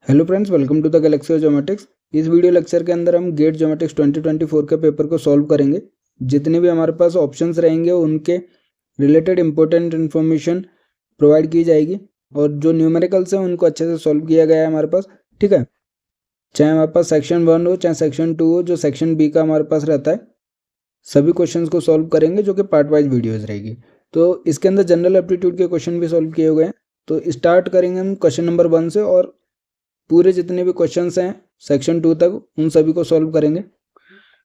Hello friends, welcome to the galaxy of geometrics. इस video lecture के अंदर हम गेट ज्योमेट्रिक्स 2024 के पेपर को सॉल्व करेंगे। जितने भी हमारे पास ऑप्शंस रहेंगे उनके रिलेटेड इंपॉर्टेंट इन्फॉर्मेशन प्रोवाइड की जाएगी और जो न्यूमेरिकल्स हैं उनको अच्छे से सॉल्व किया गया है हमारे पास। ठीक है, चाहे हमारे पास सेक्शन 1 हो चाहे सेक्शन 2 हो, जो सेक्शन बी का हमारे पास रहता है, सभी क्वेश्चंस को सॉल्व करेंगे जो कि पार्ट वाइज वीडियोज़ रहेगी। तो इसके अंदर जनरल एप्टीट्यूड के क्वेश्चन भी सॉल्व किए हुए हैं। तो स्टार्ट करेंगे हम क्वेश्चन नंबर 1 से और पूरे जितने भी क्वेश्चंस हैं सेक्शन 2 तक उन सभी को सॉल्व करेंगे।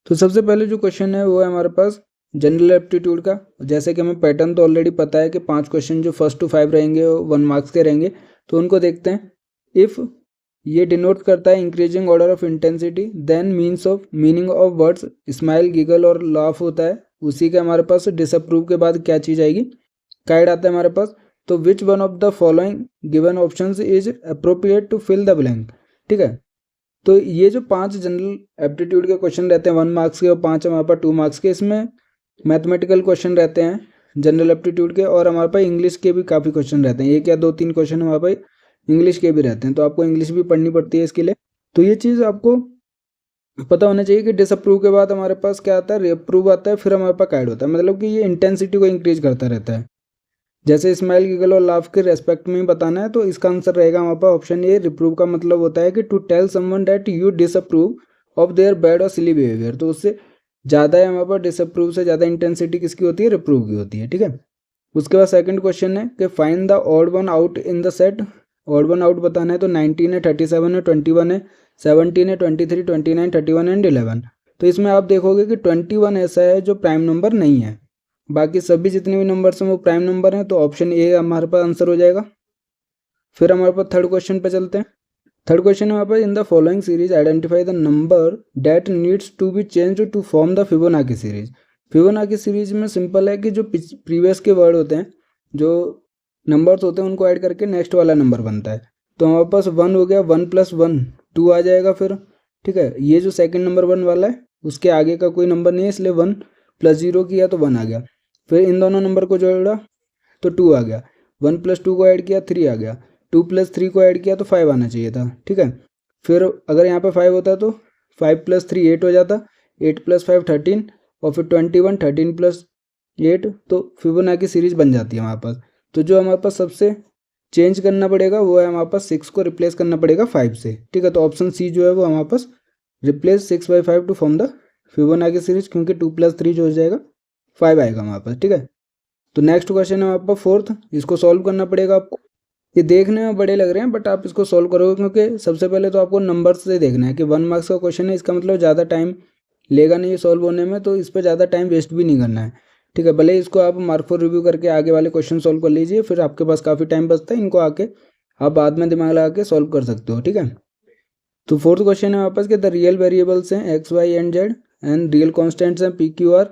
तो सबसे पहले जो क्वेश्चन है वो है हमारे पास जनरल एप्टीट्यूड का। जैसे कि हमें पैटर्न तो ऑलरेडी पता है कि 5 क्वेश्चन जो फर्स्ट टू 5 रहेंगे वो 1 मार्क्स के रहेंगे। तो उनको देखते हैं। इफ़ ये डिनोट करता है increasing order of intensity, then meaning of words smile, giggle और लाफ होता है। उसी के हमारे पास डिसअप्रूव के बाद क्या चीज़ आएगी, काइड आता है हमारे पास। तो which one of the following given options is appropriate to fill the blank. ठीक है, तो ये जो 5 जनरल एप्टीट्यूड के क्वेश्चन रहते हैं 1 मार्क्स के और 5 हमारे पास 2 मार्क्स के, इसमें मैथमेटिकल क्वेश्चन रहते हैं जनरल एप्टीट्यूड के और हमारे पास इंग्लिश के भी काफ़ी क्वेश्चन रहते हैं। एक या 2-3 क्वेश्चन हमारे पास इंग्लिश के भी रहते हैं, तो आपको इंग्लिश भी पढ़नी पड़ती है इसके लिए। तो ये चीज़ आपको पता होना चाहिए कि डिसअप्रूव के बाद हमारे पास क्या आता है, रीअप्रूव आता है, फिर हमारे पास काइड होता है। मतलब कि ये इंटेंसिटी को इंक्रीज करता रहता है। जैसे स्माइल, गिगल और लाफ के रेस्पेक्ट में ही बताना है, तो इसका आंसर रहेगा हमारे पास ऑप्शन ए। रिप्रूव का मतलब होता है कि to tell someone that you disapprove of their bad और सिली बिहेवियर। तो उससे ज़्यादा है हमारे पास, डिसअप्रूव से ज़्यादा इंटेंसिटी किसकी होती है, रिप्रूव की होती है। ठीक है, उसके बाद सेकंड क्वेश्चन है कि find the odd one out in the set. Odd one out बताना है, तो 19 है, 37 है, 21 है, 17 है, 23, 29, 31 एंड 11। तो इसमें आप देखोगे कि 21 ऐसा है जो प्राइम नंबर नहीं है, बाकी सभी जितने भी नंबर्स हैं वो प्राइम नंबर हैं। तो ऑप्शन ए हमारे पास आंसर हो जाएगा। फिर हमारे पास थर्ड क्वेश्चन पे चलते हैं। थर्ड क्वेश्चन है हमारे पास, in the following series identify the number that needs to be change to form the Fibonacci series. Fibonacci series में सिंपल है कि जो प्रीवियस के वर्ड होते हैं, जो नंबर्स होते हैं, उनको ऐड करके नेक्स्ट वाला नंबर बनता है। तो हमारे पास 1 हो गया, 1 + 1 2 आ जाएगा फिर। ठीक है, ये जो सेकंड नंबर 1 वाला है उसके आगे का कोई नंबर नहीं है, इसलिए 1 + 0 किया तो 1 आ गया। फिर इन दोनों नंबर को जोड़ा तो 2 आ गया। 1 + 2 को ऐड किया 3 आ गया। 2 + 3 को ऐड किया तो 5 आना चाहिए था। ठीक है, फिर अगर यहाँ पे 5 होता तो 5 + 3 8 हो जाता, 8 + 5 13 और फिर 21, 13 + 8, तो फिबोनाची सीरीज बन जाती है हमारे पास। तो जो हमारे पास सबसे चेंज करना पड़ेगा वो है हमारे पास 6 को रिप्लेस करना पड़ेगा 5 से। ठीक है, तो ऑप्शन सी जो है वो हमारे पास replace 6/5 to form the Fibonacci series, क्योंकि 2 + 3 जो हो जाएगा 5 आएगा हमारे पास। ठीक है, तो नेक्स्ट क्वेश्चन है हमारे पास फोर्थ। इसको सॉल्व करना पड़ेगा आपको। ये देखने में बड़े लग रहे हैं बट आप इसको सॉल्व करोगे, क्योंकि सबसे पहले तो आपको नंबर्स से देखना है कि 1 मार्क्स का क्वेश्चन है, इसका मतलब ज़्यादा टाइम लेगा नहीं सॉल्व होने में, तो इस पर ज़्यादा टाइम वेस्ट भी नहीं करना है। ठीक है, भले इसको आप मार्क फॉर रिव्यू करके आगे वाले क्वेश्चन सॉल्व कर लीजिए, फिर आपके पास काफ़ी टाइम बचता है, इनको आके आप बाद में दिमाग लगा के सॉल्व कर सकते हो। ठीक है, तो फोर्थ क्वेश्चन है वापस कि द रियल वेरिएबल्स हैं X, Y and Z and real constants हैं पी, क्यू, आर।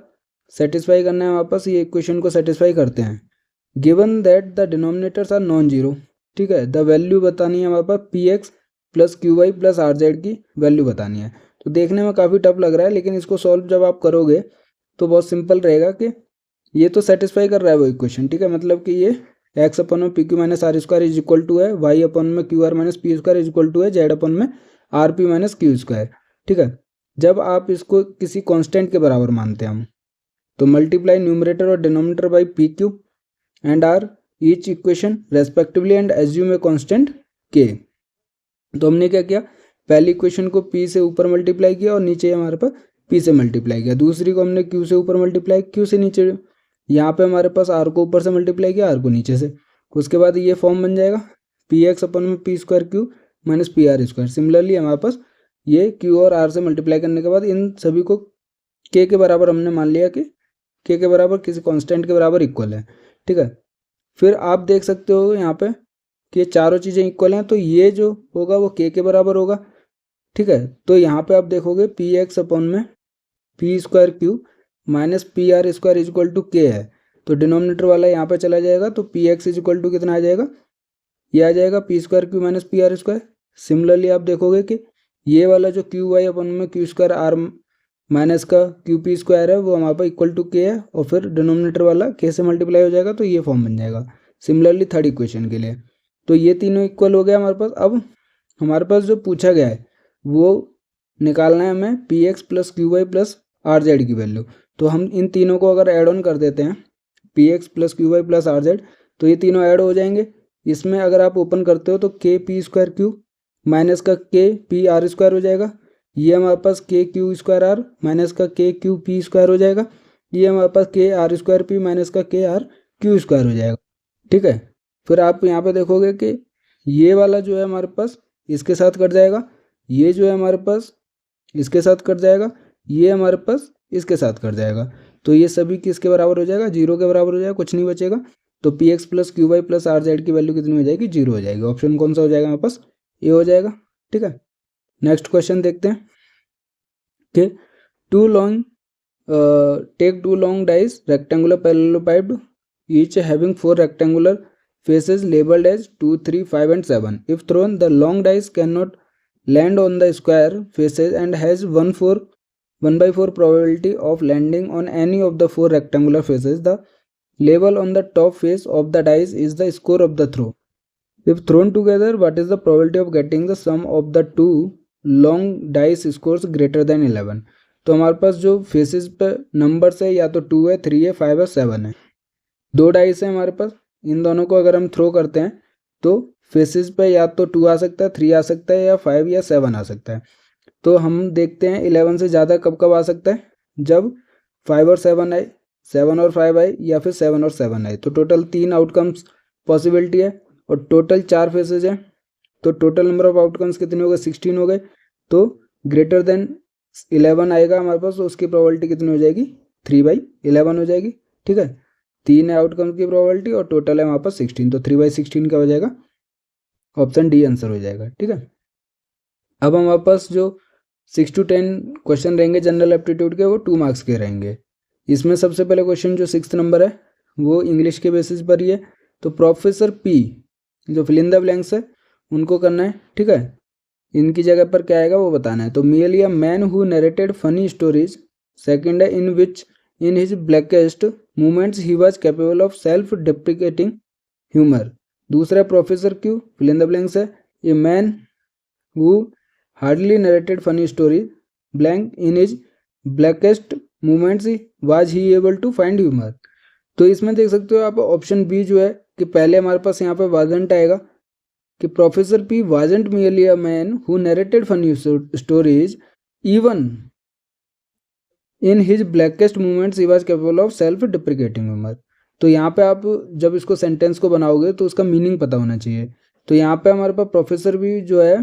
सेटिस्फाई करना है वापस, ये इक्वेशन को सेटिस्फाई करते हैं। Given that the denominators are non zero. ठीक है, द वैल्यू बतानी है हमारे पास P X + Q Y + R Z की वैल्यू बतानी है। तो देखने में काफ़ी टफ लग रहा है, लेकिन इसको सॉल्व जब आप करोगे तो बहुत सिंपल रहेगा कि ये तो सेटिस्फाई कर रहा है वो इक्वेशन। ठीक है, मतलब कि ये x अपन में PQ - R² is equal to है, y अपन में QR - P² is equal to है, z अपन में RP - Q²। ठीक है, जब आप इसको किसी कांस्टेंट के बराबर मानते हैं हम, तो मल्टीप्लाई न्यूमरेटर और denominator by PQ and R each equation respectively and assume a constant K। तो हमने क्या किया, पहली इक्वेशन को P से ऊपर मल्टीप्लाई किया और नीचे हमारे पास P से मल्टीप्लाई किया। दूसरी को हमने Q से ऊपर मल्टीप्लाई, Q से नीचे। यहाँ पे हमारे पास R को ऊपर से मल्टीप्लाई किया, R को नीचे से। उसके बाद ये फॉर्म बन जाएगा PX अपन में P² - PR²। सिमिलरली हमारे पास ये Q और R से मल्टीप्लाई करने के बाद इन सभी को K के बराबर हमने मान लिया कि K के बराबर किसी कांस्टेंट के बराबर इक्वल है। ठीक है, फिर आप देख सकते हो यहाँ पे कि ये चारों चीज़ें इक्वल हैं, तो ये जो होगा वो K के बराबर होगा। ठीक है, तो यहाँ पे आप देखोगे PX अपन में P² - PR² is equal to K है, तो डिनोमिनेटर वाला यहाँ पे चला जाएगा, तो PX इज इक्वल टू कितना आ जाएगा, ये आ जाएगा P² - PR²। सिमिलरली आप देखोगे कि ये वाला जो QY अपन में Q² R माइनस का QP² है वो हमारे पास इक्वल टू K है, और फिर डिनोमिनेटर वाला K से मल्टीप्लाई हो जाएगा, तो ये फॉर्म बन जाएगा। सिमिलरली थर्ड इक्वेशन के लिए तो ये तीनों इक्वल हो गया हमारे पास। अब हमारे पास जो पूछा गया है वो निकालना है हमें P X plus Q Y plus R Z की वैल्यू। तो हम इन तीनों को अगर ऐड ऑन कर देते हैं P X plus Q Y plus R Z, तो ये तीनों ऐड हो जाएंगे। इसमें अगर आप ओपन करते हो तो के पी स्क्वायर क्यू माइनस का के पी आर स्क्वायर हो जाएगा। ये हमारे पास के क्यू स्क्वायर आर माइनस का के क्यू पी स्क्वायर हो जाएगा। ये हमारे पास के आर स्क्वायर पी माइनस का के आर क्यू स्क्वायर हो जाएगा। ठीक है, फिर आप यहाँ पे देखोगे कि ये वाला जो है हमारे पास इसके साथ कट जाएगा, ये जो है हमारे पास इसके साथ कट जाएगा, ये हमारे पास इसके साथ कट जाएगा। तो ये सभी किसके बराबर हो जाएगा, जीरो के बराबर हो जाएगा, कुछ नहीं बचेगा। तो P X plus Q Y plus R Z की वैल्यू कितनी हो जाएगी, जीरो हो जाएगी। ऑप्शन कौन सा हो जाएगा हमारे पास, ये हो जाएगा। ठीक है, नेक्स्ट क्वेश्चन देखते हैं कि take two long dice rectangular parallelepiped each having four rectangular faces labeled as 2, 3, 5 and 7. If thrown, the long dice cannot land on the square faces and has 1/4 probability of landing on any of the four rectangular faces. The label on the top face of the dice is the score of the throw. If thrown together, what is the probability of getting the sum of the two long dice scores greater than 11? तो हमारे पास जो faces पे numbers है या तो 2 है, 3 है, 5 है, 7 है। दो डाइस है हमारे पास, इन दोनों को अगर हम थ्रो करते हैं तो फेसेस पे या तो 2 आ सकता है, 3 आ सकता है, या 5 या 7 आ सकता है। तो हम देखते हैं 11 से ज़्यादा कब कब आ सकता है, जब 5 और 7 आए, 7 और 5 आए, या फिर 7 और 7 आए। तो टोटल 3 आउटकम्स पॉसिबिलिटी है और टोटल 4 फेसेज है। तो टोटल नंबर ऑफ आउटकम्स कितने हो गए, 16 हो गए। तो ग्रेटर देन 11 आएगा हमारे पास, तो उसकी प्रोबेबिलिटी कितनी हो जाएगी, 3/11 हो जाएगी। ठीक है, 3 है आउटकम की प्रोबेबिलिटी और टोटल है हमारे पास 16, तो 3/16 क्या हो जाएगा, ऑप्शन डी आंसर हो जाएगा। ठीक है, अब हमारे पास जो 6 to 10 क्वेश्चन रहेंगे जनरल एप्टीट्यूड के, वो 2 मार्क्स के रहेंगे। इसमें सबसे पहले क्वेश्चन जो 6th नंबर है वो इंग्लिश के बेसिस पर ही है। तो प्रोफेसर पी, जो फिल इन द ब्लैंक्स है उनको करना है। ठीक है, इनकी जगह पर क्या आएगा वो बताना है। तो male, man who narrated funny stories. Second है in which in his blackest moments he was capable of self deprecating humour. दूसरा professor Q, fill in the blanks है। A man who hardly narrated funny stories blank in his blackest moments was he able to find humour. तो इसमें देख सकते हो आप option B जो है कि पहले हमारे पास यहाँ पे वाजंट आएगा कि professor P wasn't merely a man who narrated funny stories, even in his blackest moments he was capable of self deprecating humor। तो यहाँ पे आप जब इसको सेंटेंस को बनाओगे तो उसका मीनिंग पता होना चाहिए। तो यहाँ पे हमारे पास प्रोफेसर भी जो है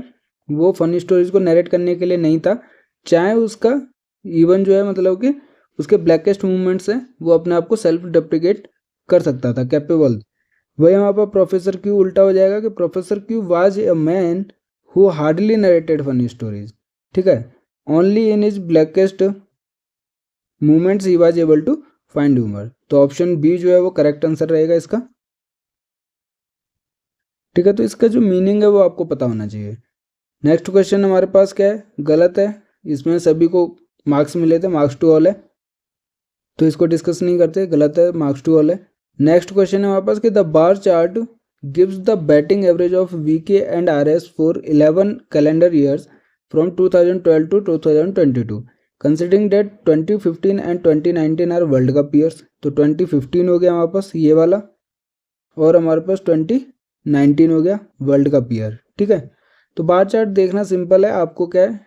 वो फनी स्टोरीज को नरेट करने के लिए नहीं था, चाहे उसका इवन जो है मतलब कि उसके ब्लैकेस्ट मोमेंट्स हैं वो अपने आप को सेल्फ डिप्रिकेट कर सकता था, कैपेबल। वही हमारे पास प्रोफेसर क्यू उल्टा हो जाएगा कि professor Q was a man who hardly narrated funny stories. ठीक है, only in his blackest moments he was able to find humour. तो ऑप्शन बी जो है वो करेक्ट आंसर रहेगा इसका। ठीक है, तो इसका जो मीनिंग है वो आपको पता होना चाहिए। नेक्स्ट क्वेश्चन हमारे पास क्या है, गलत है, इसमें सभी को मार्क्स मिले थे, मार्क्स टू ऑल है, तो इसको डिस्कस नहीं करते, गलत है, मार्क्स टू ऑल है। नेक्स्ट क्वेश्चन है हमारे पास कि the bar chart gives the batting average of VK and RS for 11 calendar years from 2012 to 2022, considering that 2015 and 2019 are world cup years. तो 2015 हो गया हमारे पास ये वाला, और हमारे पास 2019 हो गया वर्ल्ड कप ईयर। ठीक है, तो बार चार्ट देखना सिंपल है, आपको क्या है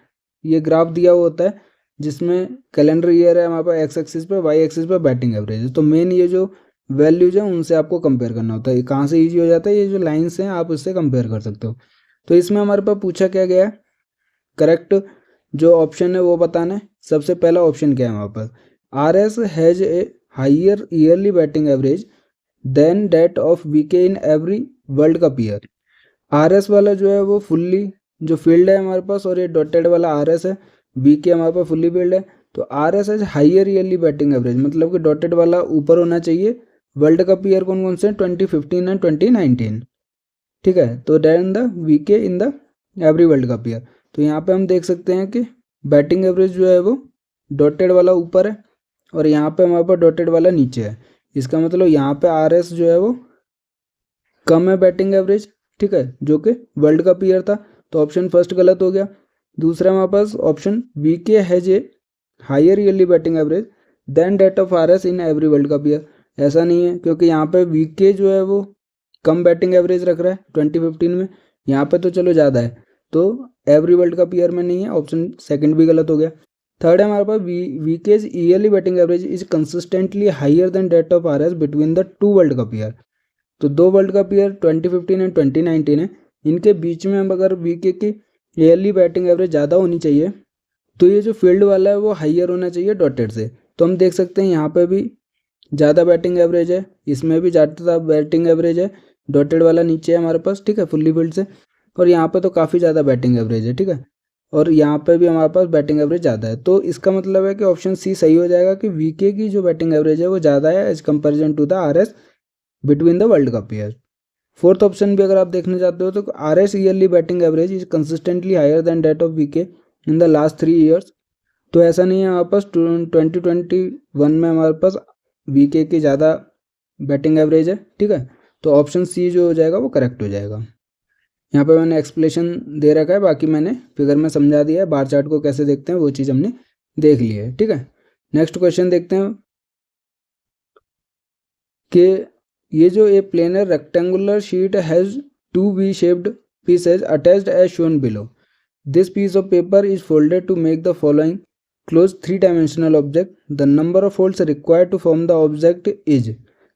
ये ग्राफ दिया हुआ होता है जिसमें कैलेंडर ईयर है हमारे पास एक्स एक्सिस पे, वाई एक्सिस पे बैटिंग एवरेज है। तो मेन ये जो वैल्यूज हैं उनसे आपको कंपेयर करना होता है। कहाँ से ईजी हो जाता है, ये जो लाइन्स हैं आप उससे कंपेयर कर सकते हो। तो इसमें हमारे पास पूछा क्या गया है, करेक्ट जो ऑप्शन है वो बताना है। सबसे पहला ऑप्शन क्या है हमारे पास, R S has a higher yearly batting average than that of VK in every world cup year. R S वाला जो है वो फुल्ली जो फील्ड है हमारे पास, और ये डॉटेड वाला आर एस है, वीके हमारे पास फुल्ली फील्ड है। तो are S has higher yearly batting average, मतलब कि डॉटेड वाला ऊपर होना चाहिए। वर्ल्ड कप ईयर कौन कौन से हैं, 2015 एंड 2019। ठीक है, तो then the VK in the every world cup year. तो यहाँ पे हम देख सकते हैं कि बैटिंग एवरेज जो है वो डॉटेड वाला ऊपर है और यहाँ पे हमारे पास डॉटेड वाला नीचे है। इसका मतलब यहाँ पे आर एस जो है वो कम है बैटिंग एवरेज, ठीक है, जो कि वर्ल्ड कप ईयर था, तो ऑप्शन फर्स्ट गलत हो गया। दूसरा हमारे पास option VK has a higher yearly batting average than that of RS in every world cup year. ऐसा नहीं है, क्योंकि यहाँ पे वीके जो है वो कम बैटिंग एवरेज रख रहा है 2015 में, यहाँ पे तो चलो ज़्यादा है, तो एवरी वर्ल्ड कप ईयर में नहीं है, ऑप्शन सेकंड भी गलत हो गया। थर्ड है हमारे पास VK's yearly batting average is consistently higher than that of RS between the 2 World cup year. तो 2 वर्ल्ड कप ईयर 2015 एंड 2019 है, इनके बीच में हम अगर वीके की ईयरली बैटिंग एवरेज ज़्यादा होनी चाहिए तो ये जो फील्ड वाला है वो हाइयर होना चाहिए डॉटेड से। तो हम देख सकते हैं यहाँ पे भी ज़्यादा बैटिंग एवरेज है, इसमें भी ज़्यादा बैटिंग एवरेज है, डॉटेड वाला नीचे है हमारे पास, ठीक है, फुल्ली फील्ड से। और यहाँ पे तो काफ़ी ज़्यादा बैटिंग एवरेज है, ठीक है, और यहाँ पे भी हमारे पास बैटिंग एवरेज ज़्यादा है। तो इसका मतलब है कि ऑप्शन सी सही हो जाएगा कि वीके की जो बैटिंग एवरेज है वो ज़्यादा है as comparison to the RS between the world cup year. Fourth option भी अगर आप देखना चाहते हो तो RS yearly batting average is consistently higher than that of VK in the last 3 years. तो ऐसा नहीं है, हमारे पास 2021 में हमारे पास वीके की ज़्यादा बैटिंग एवरेज है, ठीक है। तो ऑप्शन सी जो हो जाएगा वो करेक्ट हो जाएगा। यहाँ पे मैंने एक्सप्लेनेशन दे रखा है, बाकी मैंने फिगर में समझा दिया है, बार चार्ट को कैसे देखते हैं वो चीज़ हमने देख ली है, ठीक है। नेक्स्ट क्वेश्चन देखते हैं कि ये जो a planar rectangular sheet has 2 V shaped pieces attached as shown below. This piece of paper is folded to make the following closed 3-dimensional object. The number of folds required to form the object is.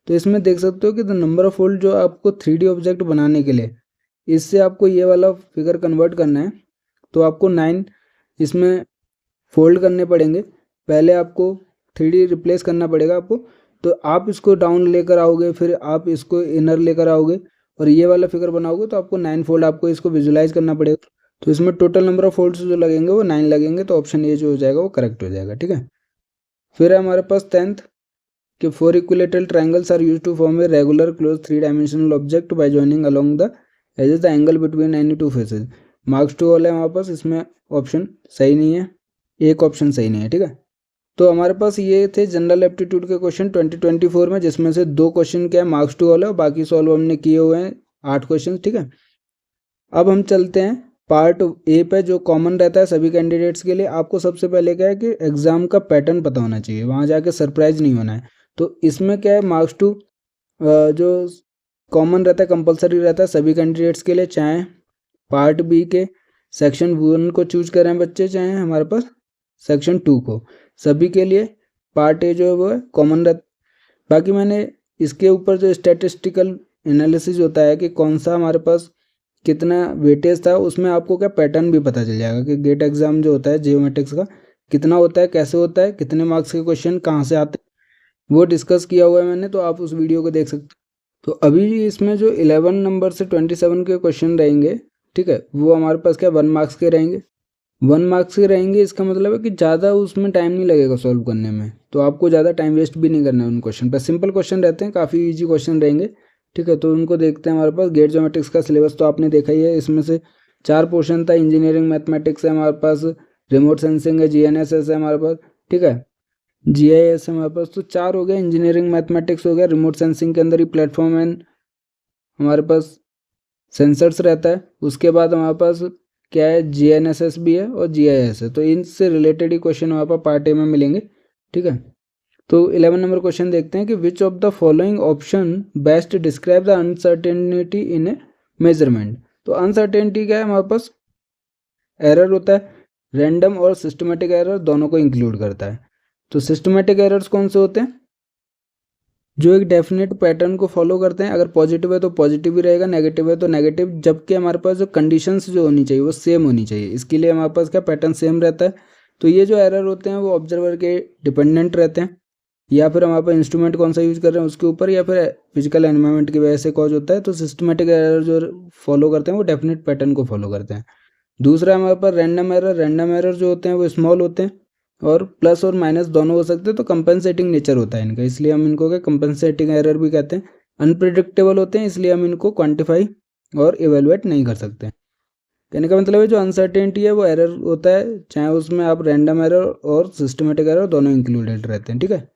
तो इसमें देख सकते हो कि the number of fold जो आपको 3D object बनाने के लिए, इससे आपको ये वाला फिगर कन्वर्ट करना है, तो आपको 9 इसमें फोल्ड करने पड़ेंगे। पहले आपको 3D रिप्लेस करना पड़ेगा आपको, तो आप इसको डाउन लेकर आओगे, फिर आप इसको इनर लेकर आओगे और ये वाला फिगर बनाओगे, तो आपको 9 फोल्ड आपको इसको विजुलाइज करना पड़ेगा। तो इसमें टोटल नंबर ऑफ फोल्ड्स जो लगेंगे वो 9 लगेंगे, तो ऑप्शन ए जो हो जाएगा वो करेक्ट हो जाएगा, ठीक है। फिर है हमारे पास 10th कि 4 equilateral triangles are used to form a regular close 3-dimensional object by joining along the edges the angle between any 2 faces. Marks 2 all है हमारे पास, इसमें ऑप्शन सही नहीं है, एक ऑप्शन सही नहीं है, ठीक है। तो हमारे पास ये थे जनरल एप्टीट्यूड के क्वेश्चन 2024 में, जिसमें से 2 क्वेश्चन क्या है मार्क्स 2 ऑल है और बाकी सॉल्व हमने किए हुए हैं 8 क्वेश्चन, ठीक है। अब हम चलते हैं पार्ट ए पे, जो कॉमन रहता है सभी कैंडिडेट्स के लिए। आपको सबसे पहले क्या है कि एग्ज़ाम का पैटर्न पता होना चाहिए, वहाँ जाके सरप्राइज नहीं होना है। तो इसमें क्या है मार्क्स 2 जो कॉमन रहता है, कंपलसरी रहता है सभी कैंडिडेट्स के लिए, चाहे पार्ट बी के सेक्शन 1 को चूज करें बच्चे, चाहे हमारे पास सेक्शन 2 को, सभी के लिए पार्ट ए जो है वो है कॉमन रहता। बाकी मैंने इसके ऊपर जो स्टैटिस्टिकल एनालिसिस होता है कि कौन सा हमारे पास कितना वेटेज था, उसमें आपको क्या पैटर्न भी पता चल जाएगा कि गेट एग्जाम जो होता है जियोमेट्रिक्स का कितना होता है, कैसे होता है, कितने मार्क्स के क्वेश्चन कहाँ से आते हैं, वो डिस्कस किया हुआ है मैंने, तो आप उस वीडियो को देख सकते। तो अभी इसमें जो 11 नंबर से 27 के क्वेश्चन रहेंगे, ठीक है, वो हमारे पास क्या 1 मार्क्स के रहेंगे, 1 मार्क्स के रहेंगे। इसका मतलब है कि ज़्यादा उसमें टाइम नहीं लगेगा सॉल्व करने में, तो आपको ज़्यादा टाइम वेस्ट भी नहीं करना है उन क्वेश्चन पर। सिंपल क्वेश्चन रहते हैं, काफ़ी ईजी क्वेश्चन रहेंगे, ठीक है। तो उनको देखते हैं। हमारे पास गेट ज्योमेट्रिक्स का सिलेबस तो आपने देखा ही है, इसमें से 4 पोर्शन था। इंजीनियरिंग मैथमेटिक्स है हमारे पास, रिमोट सेंसिंग है, GNSS है हमारे पास, ठीक है, GIS है हमारे पास। तो 4 हो गए, इंजीनियरिंग मैथमेटिक्स हो गया, रिमोट सेंसिंग के अंदर ही प्लेटफॉर्म एंड हमारे पास सेंसर्स रहता है। उसके बाद हमारे पास क्या है GNSS भी है और GIS है। तो इनसे रिलेटेड ही क्वेश्चन हमारे पास पार्ट ए में मिलेंगे, ठीक है। तो 11 नंबर क्वेश्चन देखते हैं कि विच of the following option best describe the uncertainty in A measurement. तो अनसर्टेनिटी क्या है हमारे पास, एरर होता है, रैंडम और सिस्टमेटिक एरर दोनों को इंक्लूड करता है। तो सिस्टमेटिक एरर्स कौन से होते हैं, जो एक डेफिनेट पैटर्न को फॉलो करते हैं, अगर पॉजिटिव है तो पॉजिटिव ही रहेगा, नेगेटिव है तो नेगेटिव, जबकि हमारे पास जो कंडीशंस जो होनी चाहिए वो सेम होनी चाहिए। इसके लिए हमारे पास क्या पैटर्न सेम रहता है। तो ये जो एरर होते हैं वो ऑब्जर्वर के डिपेंडेंट रहते हैं, या फिर हमारे पास इंस्ट्रूमेंट कौन सा यूज कर रहे हैं उसके ऊपर, या फिर फिजिकल एनवायरनमेंट की वजह से कॉज होता है। तो सिस्टमेटिक एरर जो फॉलो करते हैं वो डेफिनेट पैटर्न को फॉलो करते हैं। दूसरा हमारे पास रैंडम एरर, रैंडम एरर जो होते हैं वो स्मॉल होते हैं और प्लस और माइनस दोनों हो सकते हैं, तो कंपनसेटिंग नेचर होता है इनका, इसलिए हम इनको क्या कंपनसेटिंग एरर भी कहते हैं। अनप्रिडिक्टेबल होते हैं, इसलिए हम इनको क्वांटिफाई और इवेलुएट नहीं कर सकते। कहने का मतलब है जो अनसर्टेनिटी है वो एरर होता है, चाहे उसमें आप रैंडम एरर और सिस्टमेटिक एरर दोनों इंक्लूडेड रहते हैं, ठीक है।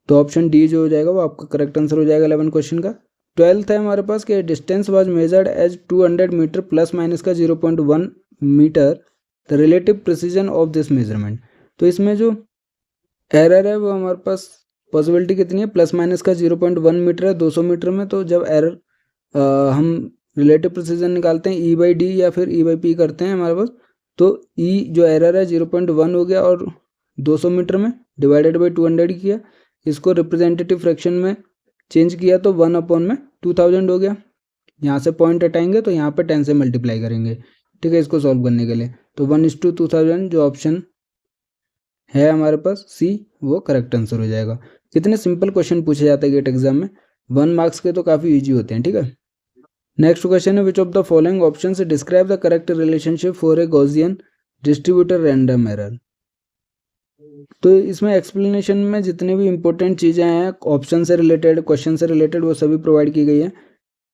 तो ऑप्शन डी जो हो जाएगा वो आपका करेक्ट आंसर हो जाएगा 11 क्वेश्चन का। 12th है हमारे पास कि distance was measured as 200 metre plus minus का 0.1 metre, the relative precision of this measurement. तो इसमें जो एरर है वो हमारे पास पॉसिबिलिटी कितनी है, प्लस माइनस का 0.1 मीटर है 200 मीटर में। तो जब एरर हम रिलेटिव प्रिसीजन निकालते हैं E/D या फिर E/P करते हैं हमारे पास, तो E जो एरर है 0.1 हो गया और 200 मीटर में डिवाइडेड बाई 200 किया, इसको रिप्रेजेंटेटिव फ्रैक्शन में चेंज किया तो 1/2000 हो गया। यहाँ से पॉइंट हटाएंगे तो यहाँ पे 10 से मल्टीप्लाई करेंगे, ठीक है, इसको सॉल्व करने के लिए। तो 1:2000 जो ऑप्शन है हमारे पास सी, वो करेक्ट आंसर हो जाएगा। कितने सिंपल क्वेश्चन पूछे जाते हैं गेट एग्जाम में, 1 मार्क्स के तो काफ़ी ईजी होते हैं, ठीक है। नेक्स्ट क्वेश्चन है, which of the following option से describe the correct relationship for a Gaussian distributor random error. तो इसमें एक्सप्लेनेशन में जितने भी इंपॉर्टेंट चीज़ें हैं ऑप्शन से रिलेटेड, क्वेश्चन से रिलेटेड, वो सभी प्रोवाइड की गई है।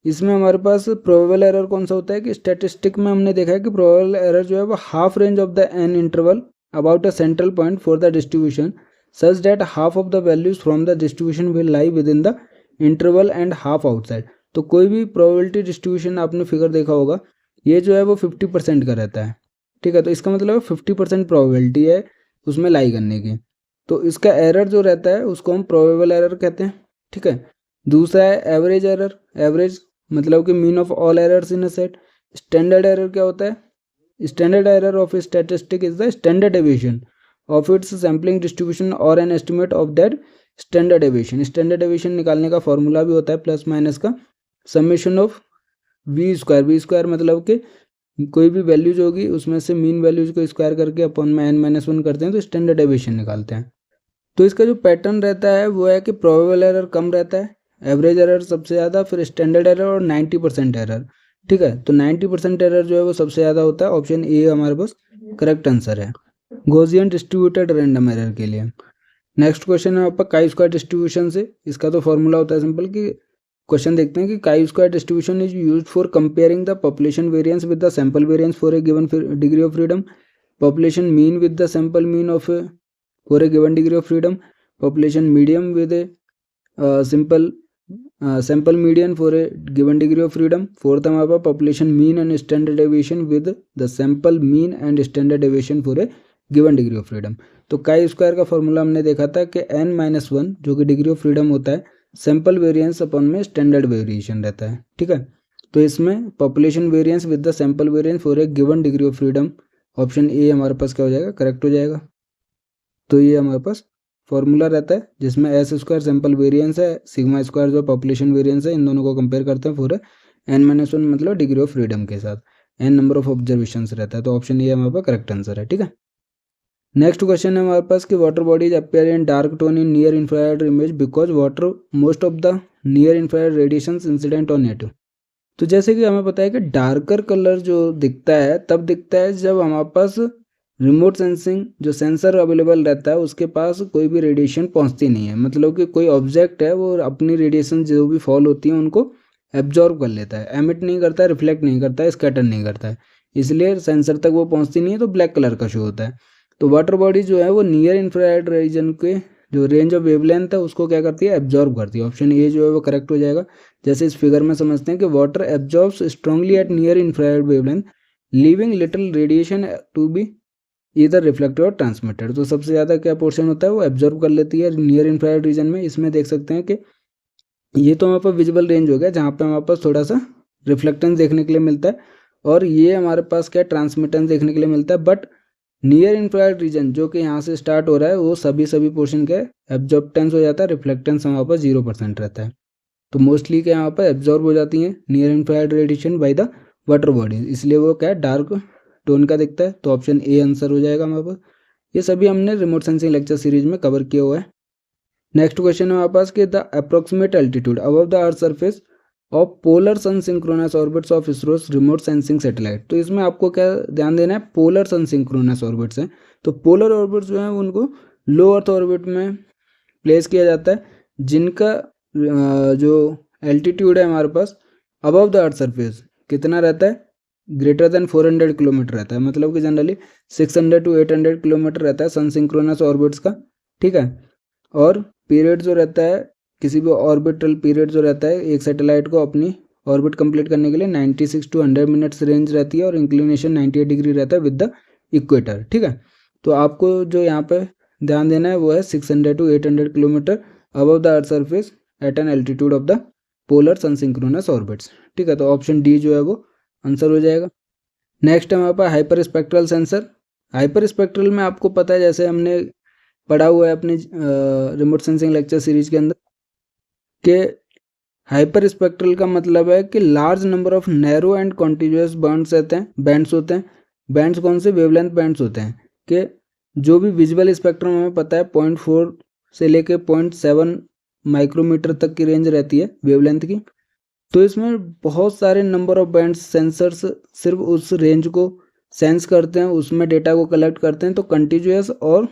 इसमें हमारे पास प्रोबेबल एरर कौन सा होता है कि स्टैटिस्टिक में हमने देखा है कि प्रोबेबल एरर जो है वो half range of the an interval about a central point for the distribution such that half of the values from the distribution will lie with in the interval and half outside. तो कोई भी probability distribution आपने figure देखा होगा, ये जो है वो 50% का रहता है, ठीक है। तो इसका मतलब 50% प्रोबेबिलिटी है उसमें लाई करने की। तो इसका एरर जो रहता है उसको हम प्रोबेबल एरर कहते हैं, ठीक है। दूसरा है एवरेज एरर, एवरेज मतलब कि mean of all errors in a set. Standard error क्या होता है, standard error of a statistic is the standard deviation of its sampling distribution और an estimate of that standard deviation. Standard deviation निकालने का formula भी होता है plus minus का summation of V square. V square मतलब कि कोई भी वैल्यूज होगी उसमें से मीन वैल्यूज को स्क्वायर करके अपॉन में n-1 करते हैं तो स्टैंडर्ड डेविएशन निकालते हैं। तो इसका जो पैटर्न रहता है वो है कि प्रोबेबल एरर कम रहता है, एवरेज एरर सबसे ज़्यादा, फिर स्टैंडर्ड एरर और 90% एरर, ठीक है। तो 90% एरर जो है वो सबसे ज़्यादा होता है। ऑप्शन ए हमारे पास करेक्ट आंसर है गॉसियन डिस्ट्रीब्यूटेड रैंडम एरर के लिए। नेक्स्ट क्वेश्चन है आपका काई स्क्वायर डिस्ट्रीब्यूशन से। इसका तो फॉर्मूला होता है सिंपल कि क्वेश्चन देखते हैं कि chi square distribution is used for comparing the population variance with the sample variance for a given degree of freedom, population mean with the sample mean of for a given degree of freedom, population medium with a simple sample median for a given degree of freedom. Fourth हमारे पास population mean and standard deviation with the sample mean and standard deviation for a given degree of freedom. तो chi square का formula हमने देखा था कि n-1 जो कि डिग्री ऑफ फ्रीडम होता है, सैंपल वेरिएंस अपन में स्टैंडर्ड वेरिएशन रहता है, ठीक है। तो इसमें population variance with the sample variance for a given degree of freedom, option A हमारे पास क्या हो जाएगा, करेक्ट हो जाएगा। तो ये हमारे पास फॉर्मूला रहता है जिसमें एस स्क्वायर सैंपल वेरिएंस है, सिग्मा स्क्वायर जो पॉपुलेशन वेरिएंस है, इन दोनों को कंपेयर करते हैं फॉर n-1 मतलब डिग्री ऑफ फ्रीडम के साथ, n नंबर ऑफ ऑब्जर्वेशंस रहता है। तो ऑप्शन ए हमारे पास करेक्ट आंसर है, ठीक है। नेक्स्ट क्वेश्चन है हमारे पास कि water bodies appear in dark tone in near infrared image because water most of the near infrared radiations incident on it. तो जैसे कि हमें पता है कि डार्कर कलर जो दिखता है तब दिखता है जब हमारे पास रिमोट सेंसिंग जो सेंसर अवेलेबल रहता है उसके पास कोई भी रेडिएशन पहुंचती नहीं है, मतलब कि कोई ऑब्जेक्ट है वो अपनी रेडिएशन जो भी फॉल होती है उनको एब्जॉर्ब कर लेता है, एमिट नहीं करता है, रिफ्लेक्ट नहीं करता है, स्कैटर नहीं करता है, इसलिए सेंसर तक वो पहुंचती नहीं है, तो ब्लैक कलर का शो होता है। तो वाटर बॉडी जो है वो नियर इंफ्रारेड रीजन के जो रेंज ऑफ वेवलेंथ है उसको क्या करती है, एब्जॉर्ब करती है। ऑप्शन ए जो है वो करेक्ट हो जाएगा। जैसे इस फिगर में समझते हैं कि water absorbs strongly at near infrared wavelength leaving little radiation to be either reflected और ट्रांसमिटेड। तो सबसे ज़्यादा क्या पोर्शन होता है वो एब्जॉर्ब कर लेती है नियर इंफ्रारेड रीजन में। इसमें देख सकते हैं कि ये तो हमारे पास विजिबल रेंज हो गया जहाँ पे हमारे पास थोड़ा सा रिफ्लेक्टेंस देखने के लिए मिलता है, और ये हमारे पास क्या ट्रांसमिटेंस देखने के लिए मिलता है। बट नियर इंफ्रारेड रीजन जो कि यहाँ से स्टार्ट हो रहा है वो सभी पोर्शन के एब्जॉर्बटेंस हो जाता है, रिफ्लेक्टेंस हमारे पास 0% रहता है। तो मोस्टली क्या यहाँ पर एब्जॉर्ब हो जाती है near infrared radiation by the water body, इसलिए वो क्या डार्क टोन का दिखता है। तो ऑप्शन ए आंसर हो जाएगा हमारे पास। ये सभी हमने रिमोट सेंसिंग लेक्चर सीरीज में कवर किया हुआ है। नेक्स्ट क्वेश्चन है हमारे पास कि the approximate altitude above the earth surface of polar sun synchronous orbits of ISRO's remote sensing satellite. तो इसमें आपको क्या ध्यान देना है, पोलर सन सिंक्रोनस ऑर्बिट्स हैं। तो पोलर ऑर्बिट्स जो हैं उनको लो अर्थ ऑर्बिट में प्लेस किया जाता है, जिनका जो एल्टीट्यूड है हमारे पास अबव द अर्थ सरफेस कितना रहता है, ग्रेटर देन 400 किलोमीटर रहता है, मतलब कि जनरली 600 to 800 किलोमीटर रहता है सन सिंक्रोनस ऑर्बिट्स का, ठीक है। और पीरियड जो रहता है किसी भी ऑर्बिटल पीरियड जो रहता है एक सैटेलाइट को अपनी ऑर्बिट कंप्लीट करने के लिए 96 to 100 मिनट्स रेंज रहती है और इंक्लिनेशन 98 डिग्री रहता है विद द इक्वेटर। ठीक है, तो आपको जो यहाँ पे ध्यान देना है वो है 600 to 800 kilometre above the earth surface at an altitude of the polar sun synchronous orbits. ठीक है, तो ऑप्शन डी जो है वो आंसर हो जाएगा। नेक्स्ट है हमारे पास hyper spectral sensor. Hyper spectral में आपको पता है, जैसे हमने पढ़ा हुआ है अपने रिमोट सेंसिंग लेक्चर सीरीज के अंदर, कि हाइपर स्पेक्ट्रल का मतलब है कि large number of narrow and continuous bands रहते हैं, बैंड्स होते हैं। बैंड्स कौन से? वेवलेंथ बैंड्स होते हैं, कि जो भी विजुअल स्पेक्ट्रम हमें पता है 0.4 से लेके 0.7 माइक्रोमीटर तक की रेंज रहती है वेवलेंथ की। तो इसमें बहुत सारे नंबर ऑफ बैंड्स सेंसर्स सिर्फ उस रेंज को सेंस करते हैं, उसमें डेटा को कलेक्ट करते हैं। तो कंटिन्यूअस और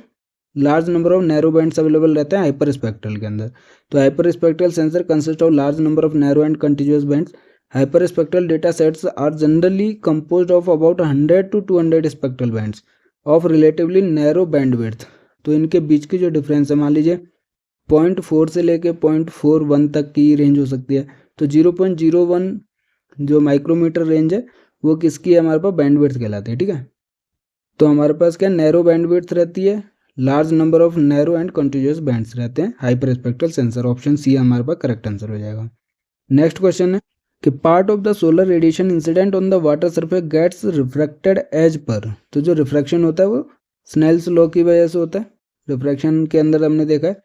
large number of narrow bands available रहते हैं हाइपर स्पेक्ट्रल के अंदर। तो hyper spectral sensor consist of large number of narrow and continuous bands. Hyper spectral data sets are generally composed of about 100 to 200 spectral bands of relatively narrow band width. तो इनके बीच की जो difference है, मान लीजिए 0.4 से लेके 0.41 तक की रेंज हो सकती है। तो 0.01 जो माइक्रोमीटर रेंज है वो किसकी है? हमारे पास बैंड विड्थ कहलाती है। ठीक है, तो हमारे पास क्या नैरो बैंड विड्थ रहती है, large number of narrow and continuous bands रहते हैं hyper spectral sensor. Option C हमारे पास करेक्ट आंसर हो जाएगा। नेक्स्ट क्वेश्चन है कि part of the solar radiation incident on the water surface gets refracted as per. तो जो रिफ्रैक्शन होता है वो स्नेल्स लॉ की वजह से होता है। रिफ्रैक्शन के अंदर हमने देखा है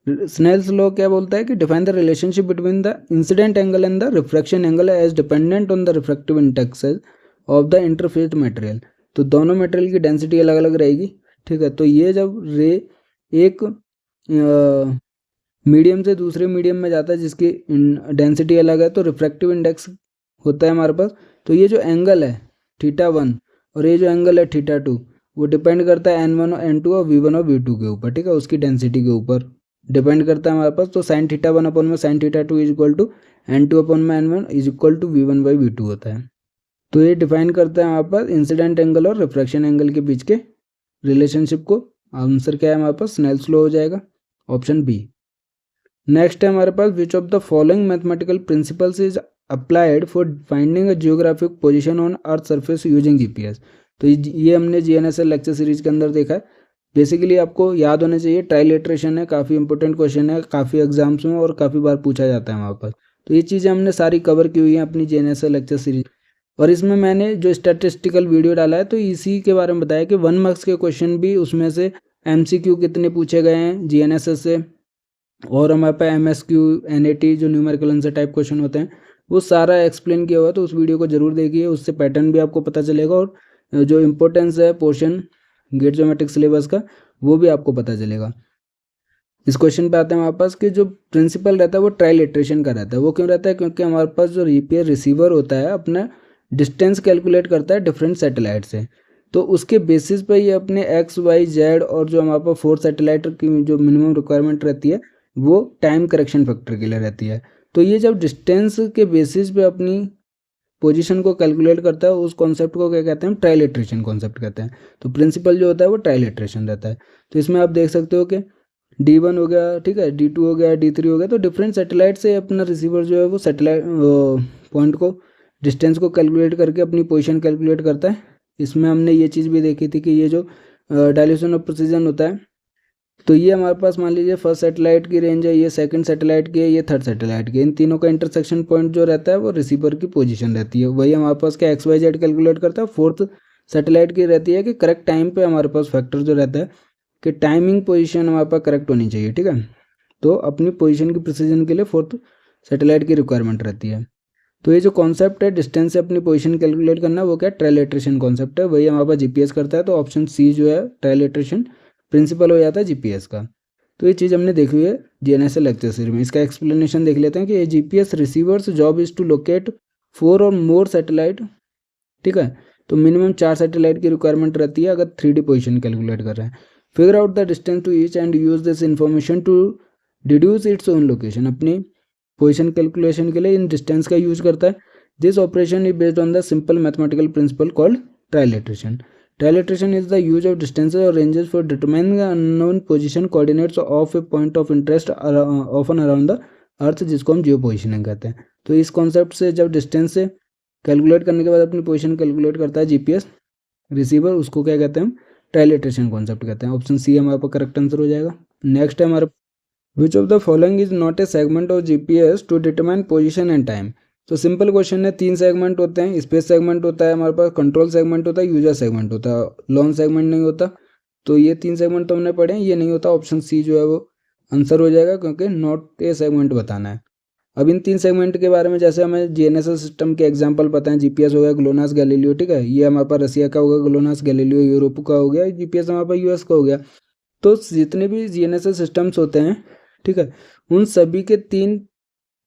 स्नेल्स लॉ क्या बोलता है कि define the relationship between the incident angle and the refraction angle age dependent on the refractive index of the interface material. तो दोनों मटेरियल की डेंसिटी अलग अलग रहेगी। ठीक है, तो ये जब रे एक मीडियम से दूसरे मीडियम में जाता है जिसकी डेंसिटी अलग है, तो रिफ्रैक्टिव इंडेक्स होता है हमारे पास। तो ये जो एंगल है θ1 और ये जो एंगल है θ2 वो डिपेंड करता है n1 और n2 और v1 और v2 के ऊपर। ठीक है, उसकी डेंसिटी के ऊपर डिपेंड करता है हमारे पास। तो sin θ1 अपॉन में sin θ2 is equal to n2 upon में n1 is equal to v1 by v2 होता है। तो ये डिफाइन करता है हमारे पास इंसिडेंट एंगल और रिफ्रैक्शन एंगल के बीच के रिलेशनशिप को। आंसर क्या है हमारे पास? स्नेल्स लॉ हो जाएगा, ऑप्शन बी। नेक्स्ट है हमारे पास which of the following mathematical principles is applied for finding a geographic position on earth surface using GPS. तो ये हमने जीएनएसएल लेक्चर सीरीज के अंदर देखा है। बेसिकली आपको याद होना चाहिए, ट्राइलेट्रेशन है, काफ़ी इंपॉर्टेंट क्वेश्चन है, काफ़ी एग्जाम्स में और काफ़ी बार पूछा जाता है हमारे पास। तो ये चीज़ें हमने सारी कवर की हुई हैं अपनी जीएनएसएल लेक्चर सीरीज। और इसमें मैंने जो स्टैटिस्टिकल वीडियो डाला है तो इसी के बारे में बताया कि 1 मार्क्स के क्वेश्चन भी उसमें से एमसीक्यू कितने पूछे गए हैं जीएनएसएस से, और हमारे पास एमएसक्यू एनएटी जो न्यूमेरिकल आंसर टाइप क्वेश्चन होते हैं वो सारा एक्सप्लेन किया हुआ है। तो उस वीडियो को जरूर देखिए, उससे पैटर्न भी आपको पता चलेगा और जो इम्पोर्टेंस है पोर्शन गेट ज्योमेट्रिक सिलेबस का वो भी आपको पता चलेगा। इस क्वेश्चन पे आते हैं हमारे पास कि जो प्रिंसिपल रहता है वो ट्राइलेट्रेशन का रहता है। वो क्यों रहता है? क्योंकि हमारे पास जो रिपेयर रिसीवर होता है अपना डिस्टेंस कैलकुलेट करता है डिफरेंट सैटेलाइट से। तो उसके बेसिस पे ये अपने एक्स वाई जेड और जो हमारे पास 4 सैटेलाइट की जो मिनिमम रिक्वायरमेंट रहती है वो टाइम करेक्शन फैक्टर के लिए रहती है। तो ये जब डिस्टेंस के बेसिस पे अपनी पोजीशन को कैलकुलेट करता है उस कॉन्सेप्ट को क्या कहते हैं? ट्राइलेट्रेशन कॉन्सेप्ट कहते हैं। तो प्रिंसिपल जो होता है वो ट्राइलेट्रेशन रहता है। तो इसमें आप देख सकते हो कि D1 हो गया, ठीक है, D2 हो गया, D3 हो गया। तो डिफरेंट सैटेलाइट से अपना रिसीवर जो है वो सैटेलाइट पॉइंट को डिस्टेंस को कैलकुलेट करके अपनी पोजीशन कैलकुलेट करता है। इसमें हमने ये चीज़ भी देखी थी कि ये जो डायल्यूशन ऑफ प्रिसीजन होता है, तो ये हमारे पास मान लीजिए फर्स्ट सैटेलाइट की रेंज है, ये सेकंड सैटेलाइट की है, ये थर्ड सैटेलाइट की। इन तीनों का इंटरसेक्शन पॉइंट जो रहता है वो रिसीवर की पोजीशन रहती है। वही हमारे पास क्या एक्स वाई जेड कैलकुलेट करता है। फोर्थ सैटेलाइट की रहती है कि करेक्ट टाइम पे हमारे पास फैक्टर जो रहता है कि टाइमिंग पोजीशन हमारे पास करेक्ट होनी चाहिए। ठीक है, तो अपनी पोजीशन की प्रिसीजन के लिए फोर्थ सैटेलाइट की रिक्वायरमेंट रहती है। तो ये जो कॉन्सेप्ट है डिस्टेंस से अपनी पोजीशन कैलकुलेट करना वो क्या ट्राइलेट्रेशन कॉन्सेप्ट है। वही हमारे पास जीपीएस करता है। तो ऑप्शन सी जो है ट्राइलेट्रेशन प्रिंसिपल हो जाता है जीपीएस का। तो ये चीज़ हमने देखी हुई है जीएनएसएल लेक्चर सीरीज में। इसका एक्सप्लेनेशन देख लेते हैं कि GPS receivers job is to locate 4 और मोर सैटेलाइट। ठीक है, तो मिनिमम 4 सैटेलाइट की रिक्वायरमेंट रहती है अगर 3D पोजीशन कैलकुलेट कर रहे हैं। Figure out the distance to each and use this information to deduce its own location. अपनी पोजीशन कैलकुलेशन के लिए इन डिस्टेंस का यूज करता है। This operation is based on the simple mathematical principle called trilateration. Trilateration is the use of distances और ranges for determining unknown position coordinates of a point of interest often around the earth, जिसको हम जियो positioning कहते हैं। तो इस concept से जब distance से कैलकुलेट करने के बाद अपनी पोजीशन कैलकुलेट करता है जीपीएस रिसीवर, उसको क्या कहते हैं हम, ट्रायलेट्रेशन कॉन्सेप्ट कहते हैं। ऑप्शन सी हमारे पास करेक्ट आंसर हो जाएगा। नेक्स्ट है हमारा, which of the following is not a segment of GPS to determine position and time. तो सिंपल क्वेश्चन है, 3 सेगमेंट होते हैं, स्पेस सेगमेंट होता है हमारे पास, कंट्रोल सेगमेंट होता है, यूजर सेगमेंट होता है, लॉन सेगमेंट नहीं होता। तो ये 3 सेगमेंट तो हमने पढ़े हैं, ये नहीं होता। ऑप्शन सी जो है वो आंसर हो जाएगा, क्योंकि नॉट ए सेगमेंट बताना है। अब इन 3 सेगमेंट के बारे में जैसे हमें जीएनएसएस सिस्टम के एग्जांपल पता है, जीपीएस हो गया ग्लोनास गैलीलियो, ठीक है, ये हमारे पास रसिया का होगा ग्लोनास गैलीलियो, यूरोप का हो गया, जीपीएस हमारे पास यूएस का हो गया। तो जितने भी जीएनएसएस सिस्टम्स होते हैं, ठीक है, उन सभी के 3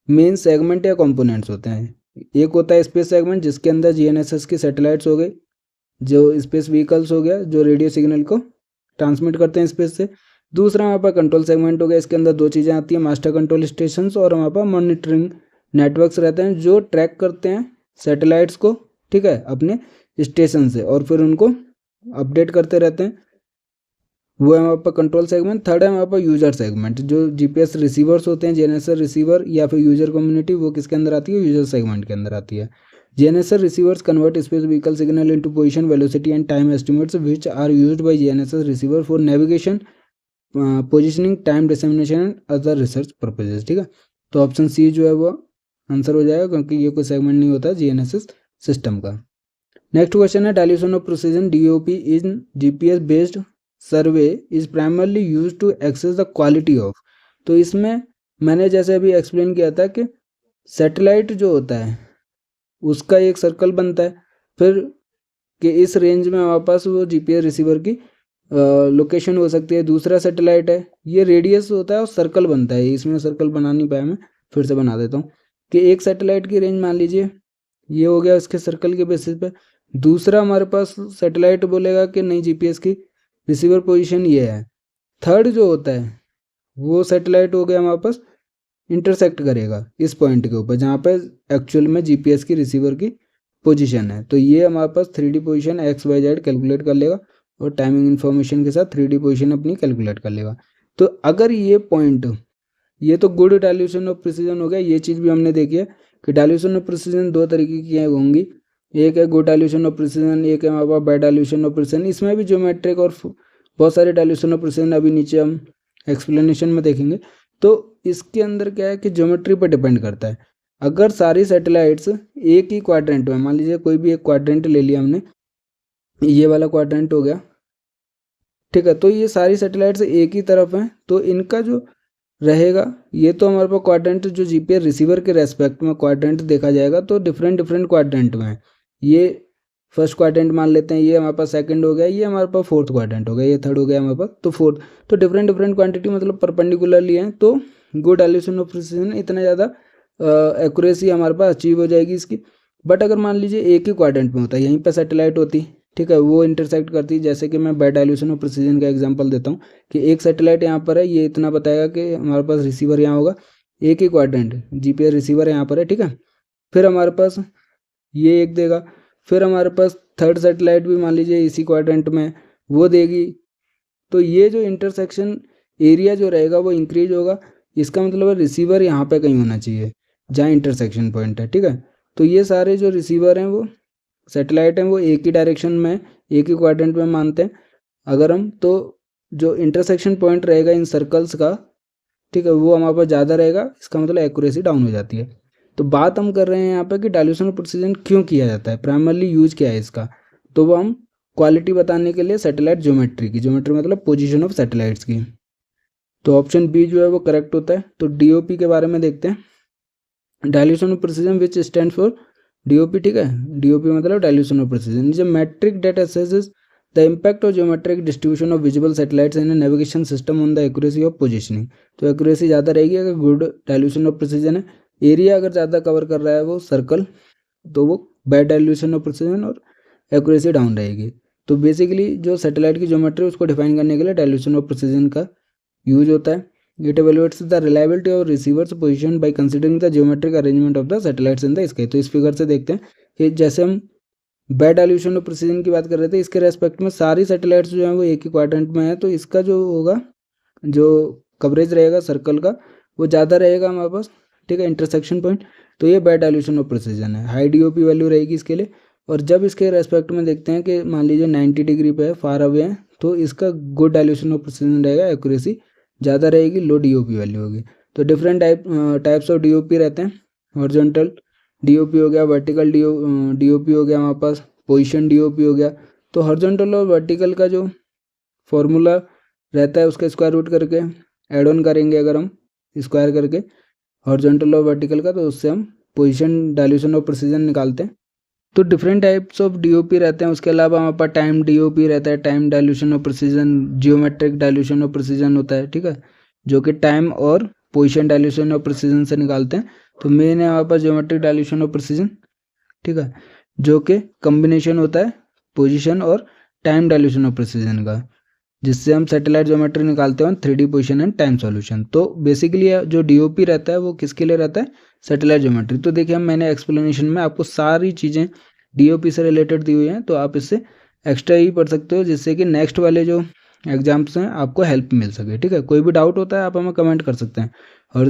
मेन सेगमेंट या कंपोनेंट्स होते हैं। एक होता है स्पेस सेगमेंट, जिसके अंदर जीएनएसएस की सैटेलाइट्स हो गए, जो स्पेस व्हीकल्स हो गया, जो रेडियो सिग्नल को ट्रांसमिट करते हैं स्पेस से। दूसरा हमारे पास कंट्रोल सेगमेंट हो गया, इसके अंदर 2 चीज़ें आती हैं, मास्टर कंट्रोल स्टेशंस और हमारे पास मॉनिटरिंग नेटवर्क्स रहते हैं, जो ट्रैक करते हैं सैटेलाइट्स को, ठीक है, अपने स्टेशन से, और फिर उनको अपडेट करते रहते हैं। वो है हमारे पास कंट्रोल सेगमेंट। थर्ड है हमारे पास यूजर सेगमेंट, जो जीपीएस रिसीवर्स होते हैं, जीएनएसएस रिसीवर या फिर यूजर कम्युनिटी, वो किसके अंदर आती है, यूजर सेगमेंट के अंदर आती है। GNSS receivers convert space vehicle signal into position, velocity and time estimates, which are used by GNSS receiver for navigation, positioning, time dissemination and other research purposes, ठीक है। तो ऑप्शन सी जो है वो आंसर हो जाएगा, क्योंकि ये कोई सेगमेंट नहीं होता GNSS सिस्टम का। नेक्स्ट क्वेश्चन है, dilution of precision DOP in GPS based survey is primarily use to access the quality of. तो इसमें मैंने जैसे अभी एक्सप्लेन किया था कि सैटेलाइट जो होता है उसका एक सर्कल बनता है, फिर कि इस रेंज में हमारे पास वो जीपीएस रिसीवर की लोकेशन हो सकती है। दूसरा सैटेलाइट है, ये रेडियस होता है और सर्कल बनता है, इसमें सर्कल बना नहीं पाया मैं, फिर से बना देता हूँ कि एक सैटेलाइट की रेंज मान लीजिए ये हो गया इसके सर्कल के बेसिस पे। दूसरा हमारे पास सैटेलाइट बोलेगा कि नहीं जीपीएस की रिसीवर पोजीशन ये है। थर्ड जो होता है वो सैटेलाइट हो गया हमारे पास इंटरसेक्ट करेगा इस पॉइंट के ऊपर, जहाँ पे एक्चुअल में जीपीएस की रिसीवर की पोजीशन है। तो ये हमारे पास 3D पोजीशन XYZ कैलकुलेट कर लेगा और टाइमिंग इन्फॉर्मेशन के साथ 3D पोजीशन अपनी कैलकुलेट कर लेगा। तो अगर ये पॉइंट, ये तो गुड डायल्यूशन ऑफ प्रिसीजन हो गया, ये चीज़ भी हमने देखी है कि डायल्यूशन ऑफ प्रिसीजन 2 तरीके की होंगी, एक है गुड डायल्यूशन ऑफ प्रिसीजन, एक है हमारे पास बैड डायल्यूशन ऑफ प्रिसीजन। इसमें भी ज्योमेट्रिक और बहुत सारे डायल्यूशन ऑफ प्रिसीजन अभी नीचे हम एक्सप्लेनेशन में देखेंगे। तो इसके अंदर क्या है कि ज्योमेट्री पर डिपेंड करता है। अगर सारी सैटेलाइट्स एक ही क्वाड्रेंट में, मान लीजिए कोई भी एक क्वाड्रेंट ले लिया हमने, ये वाला क्वाड्रेंट हो गया, ठीक है, तो ये सारी सैटेलाइट्स एक ही तरफ हैं, तो इनका जो रहेगा, ये तो हमारे पास क्वाड्रेंट जो जीपीएस रिसीवर के रेस्पेक्ट में क्वाड्रेंट देखा जाएगा तो डिफरेंट क्वाड्रेंट में है। ये फर्स्ट क्वाड्रेंट मान लेते हैं, ये हमारे पास सेकंड हो गया, ये हमारे पास फोर्थ क्वाड्रेंट हो गया, ये थर्ड हो गया हमारे पास, तो फोर्थ। तो डिफरेंट क्वांटिटी मतलब परपेंडिकुलरली हैं, तो गुड डायल्यूशन ऑफ प्रिसीजन इतना ज़्यादा एक्यूरेसी हमारे पास अचीव हो जाएगी इसकी। बट अगर मान लीजिए एक ही क्वाड्रेंट में होता है, यहीं पर सैटेलाइट होती, ठीक है, वो इंटरसेक्ट करती है, जैसे कि मैं बैड डायल्यूशन ऑफ प्रिसीजन का एग्जांपल देता हूँ कि एक सैटेलाइट यहाँ पर है, ये इतना बताएगा कि हमारे पास रिसीवर यहाँ होगा, एक ही क्वाड्रेंट जीपीएस रिसीवर यहाँ पर है, ठीक है। फिर हमारे पास ये एक देगा, फिर हमारे पास थर्ड सैटेलाइट भी मान लीजिए इसी क्वाड्रेंट में वो देगी। तो ये जो इंटरसेक्शन एरिया जो रहेगा वो इंक्रीज होगा, इसका मतलब रिसीवर यहाँ पे कहीं होना चाहिए जहाँ इंटरसेक्शन पॉइंट है, ठीक है। तो ये सारे जो रिसीवर हैं वो सैटेलाइट हैं वो एक ही डायरेक्शन में, एक ही क्वाड्रेंट में मानते हैं अगर हम, तो जो इंटरसेक्शन पॉइंट रहेगा इन सर्कल्स का, ठीक है, वो हमारे पास ज़्यादा रहेगा, इसका मतलब एक्यूरेसी डाउन हो जाती है। तो बात हम कर रहे हैं यहाँ पे कि डायल्यूशन ऑफ प्रिसीजन क्यों किया जाता है, प्राइमरली यूज क्या है इसका, तो वो हम क्वालिटी बताने के लिए सैटेलाइट ज्योमेट्री की, ज्योमेट्री मतलब पोजीशन ऑफ सैटेलाइट्स की। तो ऑप्शन बी जो है वो करेक्ट होता है। तो डीओपी के बारे में देखते हैं, dilution of precision which stand for DOP, ठीक है, डीओपी मतलब dilution of precision is a matric that assesses the impact of geometric distribution of visible satellites in navigation system on the accuracy of positioning. तो accuracy ज़्यादा रहेगी अगर good dilution of precision है। Area अगर ज़्यादा cover कर रहा है वो सर्कल, तो वो बैड डायल्यूशन ऑफ प्रिसीजन और एक्यूरेसी डाउन रहेगी। तो बेसिकली जो सैटेलाइट की ज्योमेट्री उसको डिफाइन करने के लिए डायल्यूशन ऑफ प्रिसीजन का यूज होता है। It evaluates the reliability of receivers position by considering the geometric arrangement of the satellites in the sky. तो इस फिगर से देखते हैं कि जैसे हम बैड डाइल्यूशन ऑफ प्रिसीजन की बात कर रहे थे, इसके रेस्पेक्ट में सारी सैटेलाइट्स जो हैं वो एक ही क्वाड्रेंट में है, तो इसका जो होगा, जो कवरेज रहेगा सर्कल का वो ज़्यादा रहेगा हमारे पास, ठीक है, इंटरसेक्शन पॉइंट। तो ये बैड डाइल्यूशन ऑफ प्रिसीजन है, हाई डीओपी वैल्यू रहेगी इसके लिए। और जब इसके रेस्पेक्ट में देखते हैं कि मान लीजिए 90 डिग्री पे है, फार अवे है, तो इसका गुड डाइल्यूशन ऑफ प्रिसीजन रहेगा, एक्यूरेसी ज़्यादा रहेगी, लो डीओपी वैल्यू होगी। तो डिफरेंट टाइप्स ऑफ डीओपी रहते हैं, हॉरिजॉन्टल डीओपी हो गया, वर्टिकल डीओपी हो गया हमारे पास, पोजीशन डीओपी हो गया। तो हॉरिजॉन्टल और वर्टिकल का जो फॉर्मूला रहता है उसका स्क्वायर रूट करके ऐड ऑन करेंगे अगर हम स्क्वायर करके हॉरिजॉन्टल और वर्टिकल का, तो उससे हम पोजीशन डाइल्यूशन ऑफ प्रिसीजन निकालते हैं। तो डिफरेंट टाइप्स ऑफ डीओपी रहते हैं। उसके अलावा हमारे पास टाइम डीओपी रहता है, time dilution of precision, geometric dilution of precision होता है, ठीक है, जो कि टाइम और पोजीशन डाइल्यूशन ऑफ प्रिसीजन से निकालते हैं। तो मेन है हमारे पास जियोमेट्रिक डाइल्यूशन ऑफ प्रिसीजन, ठीक है, जो कि कम्बिनेशन होता है पोजीशन और टाइम डाइल्यूशन ऑफ प्रिसीजन का, जिससे हम सैटेलाइट ज्योमेट्री निकालते हैं 3D position and time solution. तो बेसिकली जो डीओपी रहता है वो किसके लिए रहता है, सैटेलाइट ज्योमेट्री। तो देखिए मैंने एक्सप्लेनेशन में आपको सारी चीज़ें डीओपी से रिलेटेड दी हुई हैं, तो आप इससे एक्स्ट्रा ही पढ़ सकते हो, जिससे कि नेक्स्ट वाले जो एग्जाम्स हैं आपको हेल्प मिल सके, ठीक है। कोई भी डाउट होता है आप हमें कमेंट कर सकते हैं। और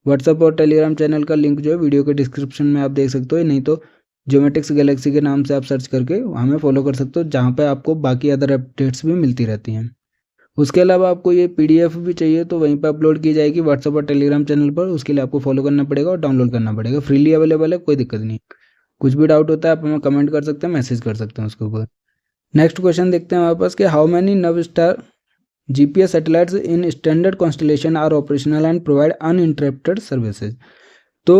व्हाट्सएप और टेलीग्राम चैनल का लिंक जो है वीडियो के डिस्क्रिप्शन में आप देख सकते हो, नहीं तो ज्योमेटिक्स गैलेक्सी के नाम से आप सर्च करके हमें फॉलो कर सकते हो, जहाँ पे आपको बाकी अदर अपडेट्स भी मिलती रहती हैं। उसके अलावा आपको ये PDF भी चाहिए तो वहीं पर अपलोड की जाएगी व्हाट्सएप और टेलीग्राम चैनल पर। उसके लिए आपको फॉलो करना पड़ेगा और डाउनलोड करना पड़ेगा, फ्रीली अवेलेबल है, कोई दिक्कत नहीं। कुछ भी डाउट होता है आप हमें कमेंट कर सकते हैं, मैसेज कर सकते हैं उसके ऊपर। नेक्स्ट क्वेश्चन देखते हैं हमारे पास कि how many Navstar GPS satellites in standard constellation are operational and provide uninterrupted services. तो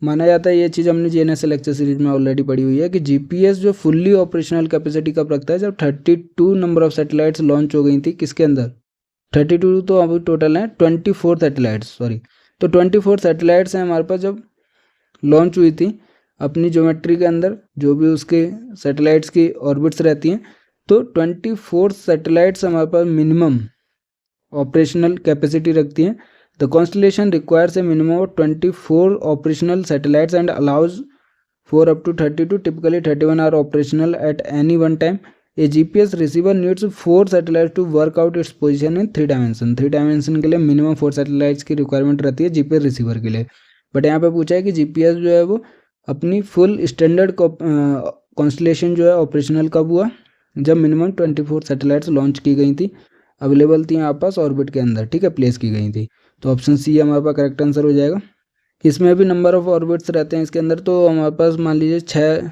माना जाता है, ये चीज़ हमने GNSS लेक्चर सीरीज में ऑलरेडी पढ़ी हुई है, कि GPS जो फुल्ली ऑपरेशनल कैपेसिटी कब रखता है, जब 32 नंबर ऑफ सैटेलाइट्स लॉन्च हो गई थी किसके अंदर, 32 तो अभी टोटल हैं 24 सैटेलाइट्स, सॉरी, तो 24 सैटेलाइट्स हैं हमारे पास जब लॉन्च हुई थी अपनी ज्योमेट्री के अंदर, जो भी उसके सैटेलाइट्स की ऑर्बिट्स रहती हैं। तो 24 सैटेलाइट्स हमारे पास मिनिमम ऑपरेशनल कैपेसिटी रखती हैं। The constellation requires a minimum of 24 operational satellites and allows for up to 32, typically 31 are operational at any one time. A GPS receiver needs 4 satellites to work out its position in 3 dimension. 3 dimension के लिए minimum 4 satellites की requirement रहती है GPS receiver के लिए। But यहाँ पे पूछा है कि GPS जो है वो अपनी फुल स्टैंडर्ड कॉन्स्टलेशन जो है ऑपरेशनल कब हुआ, जब मिनिमम 24 सैटेलाइट्स लॉन्च की गई थी, अवेलेबल थी यहाँ पास ऑर्बिट के अंदर, ठीक है, प्लेस की गई थी। तो ऑप्शन सी हमारे पास करेक्ट आंसर हो जाएगा। इसमें भी नंबर ऑफ ऑर्बिट्स रहते हैं इसके अंदर, तो हमारे पास मान लीजिए 6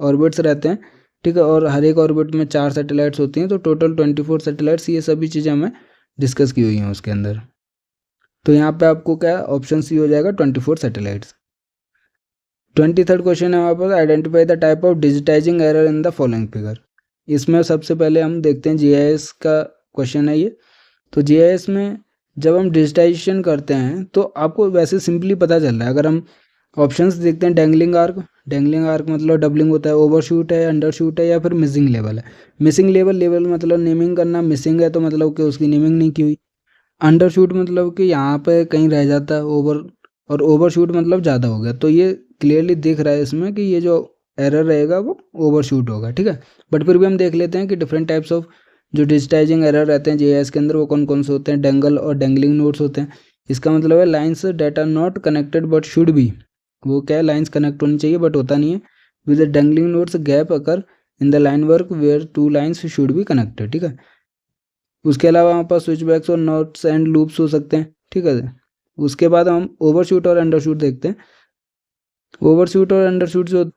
ऑर्बिट्स रहते हैं, ठीक है, और हर एक ऑर्बिट में 4 सैटेलाइट्स होती हैं, तो टोटल 24 सैटेलाइट्स, ये सभी चीज़ें हमें डिस्कस की हुई हैं उसके अंदर। तो यहाँ पे आपको क्या ऑप्शन सी हो जाएगा 24 सैटेलाइट्स। 23rd क्वेश्चन है हमारे पास, identify the type of digitizing error in the following figure. इसमें सबसे पहले हम देखते हैं GIS का क्वेश्चन है ये। तो GIS में जब हम डिजिटाइजेशन करते हैं तो आपको वैसे सिंपली पता चल रहा है। अगर हम ऑप्शंस देखते हैं, डेंगलिंग आर्क मतलब डबलिंग होता है, ओवरशूट है, अंडरशूट है, या फिर मिसिंग लेवल है। मिसिंग लेवल मतलब नेमिंग करना, मिसिंग है तो मतलब कि उसकी नेमिंग नहीं की हुई। अंडरशूट मतलब कि यहाँ पे कहीं रह जाता है ओवर, और ओवरशूट मतलब ज़्यादा हो गया। तो ये क्लियरली दिख रहा है इसमें कि ये जो एरर रहेगा वो ओवरशूट होगा, ठीक है। बट फिर भी हम देख लेते हैं कि डिफरेंट टाइप्स ऑफ जो डिजिटाइजिंग एरर रहते हैं GIS के अंदर वो कौन कौन से होते हैं। डेंगल और डेंगलिंग नोड्स होते हैं, इसका मतलब है lines that are not connected but should be, वो क्या है, लाइन्स कनेक्ट होनी चाहिए बट होता नहीं है। With the dangling nodes gap occur in the line work where 2 lines should be connected, ठीक है। उसके अलावा हमारे पास स्विच बैक्स और नॉट्स एंड लूप्स हो सकते हैं, ठीक है। उसके बाद हम ओवरशूट और अंडरशूट देखते हैं। ओवरशूट और अंडरशूट जो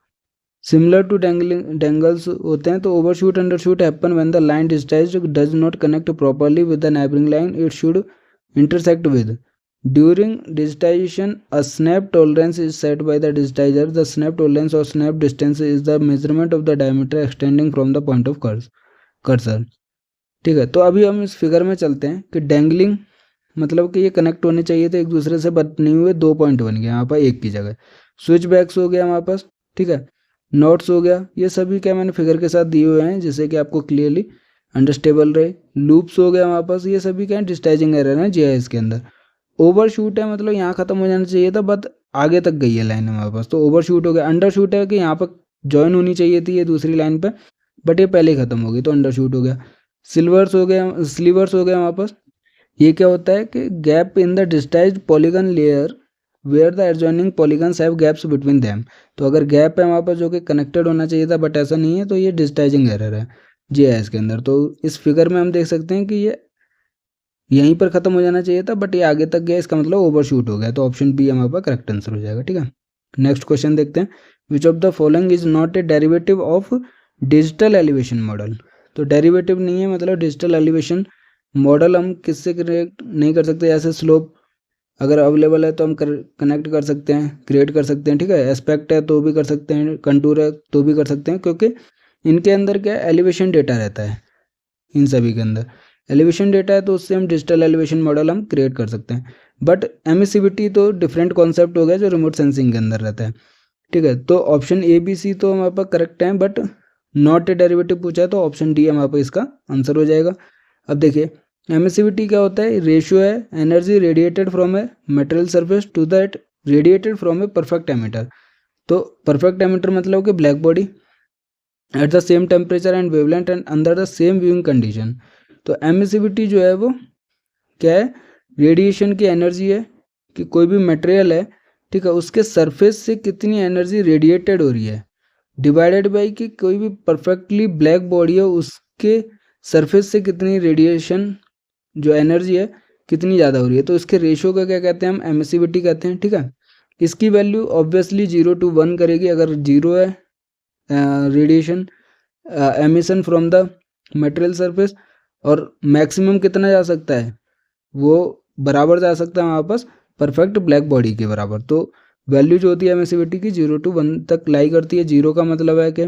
सिमिलर टू डेंगल्स होते हैं, तो overshoot undershoot happen when the line digitized does not connect properly with the neighbouring line it should intersect with. During digitization a snap tolerance is set by the digitizer. The snap tolerance और snap distance is the measurement of the diameter extending from the point of cursor, ठीक है। तो अभी हम इस figure में चलते हैं कि डेंगलिंग मतलब कि ये कनेक्ट होने चाहिए थे एक दूसरे से, बट नहीं हुए, 2 पॉइंट बन गए यहाँ पर एक की जगह। स्विच बैक्स हो गया हमारे पास, ठीक है, नोट्स हो गया, ये सभी क्या मैंने फिगर के साथ दिए हुए हैं जिससे कि आपको क्लियरली अंडरस्टेबल रहे। लूप्स हो गया हमारे पास, ये सभी क्या है, डिजिटाइजिंग एरर है GIS के अंदर। ओवरशूट है मतलब यहाँ खत्म हो जाना चाहिए था, बट आगे तक गई है लाइन हमारे पास, तो ओवरशूट हो गया। अंडरशूट है कि यहाँ पर ज्वाइन होनी चाहिए थी ये दूसरी लाइन पे, बट ये पहले ही ख़त्म हो गई तो अंडरशूट हो गया। स्लीवर्स हो गया हमारे पास। ये क्या होता है कि gap in the digitized polygon layer where the adjoining polygons have gaps between them. तो अगर गैप है हमारे पास जो कि कनेक्टेड होना चाहिए था बट ऐसा नहीं है, तो ये डिस्टाइजिंग एरर है जीआईएस के अंदर। तो इस फिगर में हम देख सकते हैं कि ये यहीं पर ख़त्म हो जाना चाहिए था बट ये आगे तक गया, इसका मतलब ओवरशूट हो गया। तो ऑप्शन बी हमारे पास करेक्ट आंसर हो जाएगा। ठीक है, नेक्स्ट क्वेश्चन देखते हैं। विच of the following is not A derivative of digital elevation model. तो डेरिवेटिव नहीं है, मतलब डिजिटल एलिवेशन मॉडल हम किससे कनेक्ट नहीं कर सकते। जैसे स्लोप अगर अवेलेबल है तो हम कनेक्ट कर सकते हैं, क्रिएट कर सकते हैं। ठीक है, एस्पेक्ट है तो भी कर सकते हैं, कंटूर है तो भी कर सकते हैं, क्योंकि इनके अंदर क्या एलिवेशन डेटा रहता है। इन सभी के अंदर एलिवेशन डेटा है तो उससे हम डिजिटल एलिवेशन मॉडल हम क्रिएट कर सकते हैं। बट एमिसिविटी तो डिफरेंट कॉन्सेप्ट हो गया जो रिमोट सेंसिंग के अंदर रहता है। ठीक है, तो ऑप्शन ए बी सी तो हमारे पास करेक्ट है, बट नॉट ए डेरिवेटिव पूछा है तो ऑप्शन डी हमारे पास इसका आंसर हो जाएगा। अब देखिए एमिसिविटी क्या होता है, रेशियो है energy radiated from a material surface to that radiated from a perfect emitter. तो परफेक्ट एमिटर मतलब कि black body at the same temperature and wavelength and under the same viewing condition. तो emissivity जो है वो क्या है, रेडिएशन की एनर्जी है कि कोई भी मटेरियल है, ठीक है, उसके सरफेस से कितनी एनर्जी रेडिएटेड हो रही है डिवाइडेड बाई कि कोई भी परफेक्टली ब्लैक बॉडी है उसके सरफेस से कितनी रेडिएशन जो एनर्जी है कितनी ज़्यादा हो रही है। तो इसके रेशियो का क्या कहते हैं, हम एमिसिविटी कहते हैं। ठीक है, इसकी वैल्यू ऑब्वियसली 0 to 1 करेगी। अगर 0 है radiation emission from the material surface, और मैक्सिमम कितना जा सकता है, वो बराबर जा सकता है हमारे पास परफेक्ट ब्लैक बॉडी के बराबर। तो वैल्यू जो होती है एमिसिविटी की 0 to 1 तक लाई करती है। 0 का मतलब है कि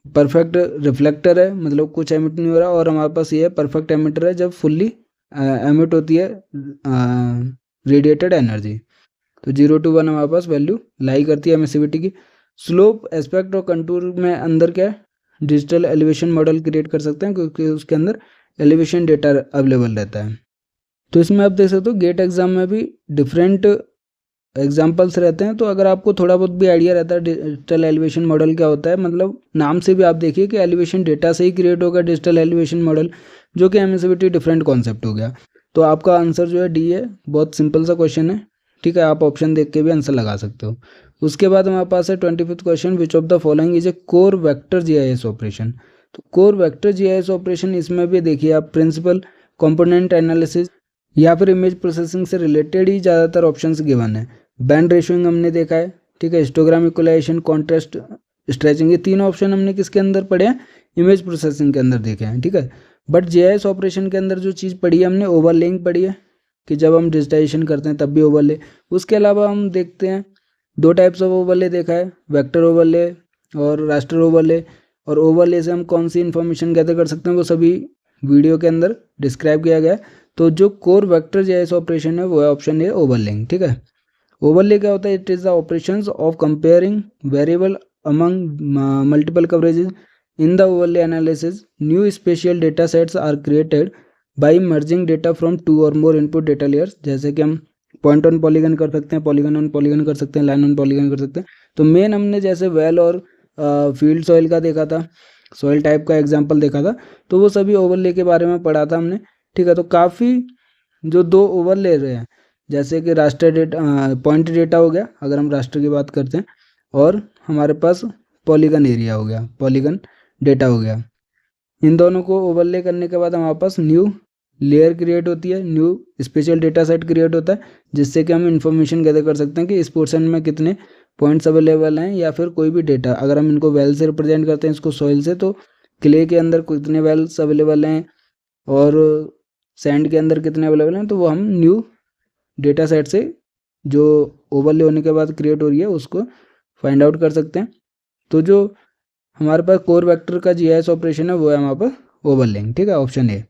परफेक्ट रिफ्लेक्टर है, मतलब कुछ एमिट नहीं हो रहा, और हमारे पास ये परफेक्ट एमिटर है जब फुल्ली एमिट होती है रेडिएटेड एनर्जी। तो 0 to 1 हमारे पास वैल्यू लाई करती है एमिसिविटी की। स्लोप एस्पेक्ट और कंटूर में अंदर क्या है, डिजिटल एलिवेशन मॉडल क्रिएट कर सकते हैं क्योंकि उसके अंदर एलिवेशन डेटा अवेलेबल रहता है। तो इसमें आप देख सकते हो गेट एग्जाम में भी डिफरेंट एग्जाम्पल्स रहते हैं। तो अगर आपको थोड़ा बहुत भी आइडिया रहता है डिजिटल एलिवेशन मॉडल क्या होता है, मतलब नाम से भी आप देखिए कि एलिवेशन डेटा से ही क्रिएट होगा डिजिटल एलिवेशन मॉडल, जो कि एमिसिविटी डिफरेंट कॉन्सेप्ट हो गया। तो आपका आंसर जो है डी है, बहुत सिंपल सा क्वेश्चन है। ठीक है, आप ऑप्शन देख के भी आंसर लगा सकते हो। उसके बाद हमारे पास है 25th question, which of the following is a core vector GIS operation. तो कोर वेक्टर जीआईएस ऑपरेशन, इसमें भी देखिए आप प्रिंसिपल कंपोनेंट एनालिसिस या फिर इमेज प्रोसेसिंग से रिलेटेड ही ज़्यादातर ऑप्शंस गिवन है। बैंड रेशियोइंग हमने देखा है, ठीक है, हिस्टोग्राम इक्वलाइजेशन, कॉन्ट्रास्ट स्ट्रेचिंग, ये तीन ऑप्शन हमने किसके अंदर पढ़े हैं, इमेज प्रोसेसिंग के अंदर देखे हैं। ठीक है, बट जीआईएस ऑपरेशन के अंदर जो चीज़ पढ़ी है हमने ओवरलेइंग पढ़ी है कि जब हम डिजिटाइजेशन करते हैं तब भी ओवरले। उसके अलावा हम देखते हैं दो टाइप्स ऑफ ओवरले देखा है, वेक्टर ओवरले और रास्टर ओवरले। और ओवरले से हम कौन सी इन्फॉर्मेशन गैदर कर सकते हैं वो सभी वीडियो के अंदर डिस्क्राइब किया गया है। तो जो कोर वेक्टर जीआईएस ऑपरेशन है वो है ऑप्शन ए ओवरलेइंग। ठीक है, ओवरले क्या होता है, it is the operations of comparing variable among multiple coverages. In the overlay analysis new spatial data sets are created by merging data from 2 और मोर input data layers. जैसे कि हम पॉइंट ऑन पॉलीगन कर सकते हैं, पॉलीगन ऑन पॉलीगन कर सकते हैं, लाइन ऑन पॉलीगन कर सकते हैं। तो मेन हमने जैसे वेल और फील्ड सॉइल का देखा था, सॉइल टाइप का एग्जांपल देखा था, तो वो सभी ओवरले के बारे में पढ़ा था हमने। ठीक है, तो काफ़ी जो दो ओवरले रहे हैं, जैसे कि रास्टर डेटा पॉइंट डेटा हो गया अगर हम रास्टर की बात करते हैं, और हमारे पास पॉलीगन एरिया हो गया, पॉलीगन डेटा हो गया। इन दोनों को ओवरले करने के बाद हमारे पास न्यू लेयर क्रिएट होती है, new special data set create होता है, जिससे कि हम इन्फॉर्मेशन गैदर कर सकते हैं कि इस पोर्शन में कितने पॉइंट्स अवेलेबल हैं, या फिर कोई भी डेटा अगर हम इनको वेल से रिप्रेजेंट करते हैं इसको सॉइल से, तो क्ले के अंदर कितने वेल्स अवेलेबल हैं और सैंड के अंदर कितने अवेलेबल हैं, तो वो हम न्यू डेटा सेट से जो ओवरले होने के बाद क्रिएट हो रही है उसको फाइंड आउट कर सकते हैं। तो जो हमारे पास कोर वेक्टर का जीआईएस ऑपरेशन है वो है हमारे पास ओवरलेइंग। ठीक है, ऑप्शन ए।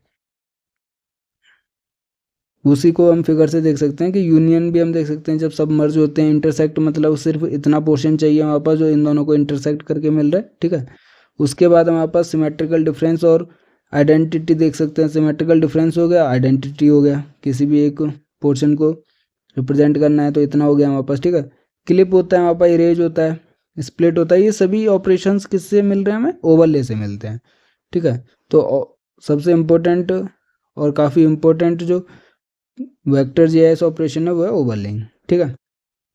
उसी को हम फिगर से देख सकते हैं कि यूनियन भी हम देख सकते हैं जब सब मर्ज होते हैं। इंटरसेक्ट मतलब सिर्फ इतना पोर्शन चाहिए हमारे पास जो इन दोनों को इंटरसेक्ट करके मिल रहा है। ठीक है, उसके बाद हमारे पास सिमेट्रिकल डिफरेंस और आइडेंटिटी देख सकते हैं। सिमेट्रिकल डिफरेंस हो गया, आइडेंटिटी हो गया, किसी भी एक पोर्शन को रिप्रेजेंट करना है तो इतना हो गया हमारे पास। ठीक है, क्लिप होता है हमारे पास, इरेज होता है, स्प्लिट होता है, ये सभी ऑपरेशंस किससे मिल रहे हैं हमें, ओवरले से मिलते हैं। ठीक है, तो सबसे इम्पोर्टेंट और काफ़ी इम्पोर्टेंट जो वेक्टर जीआईएस ऑपरेशन है वो है ओवरलेइंग। ठीक है,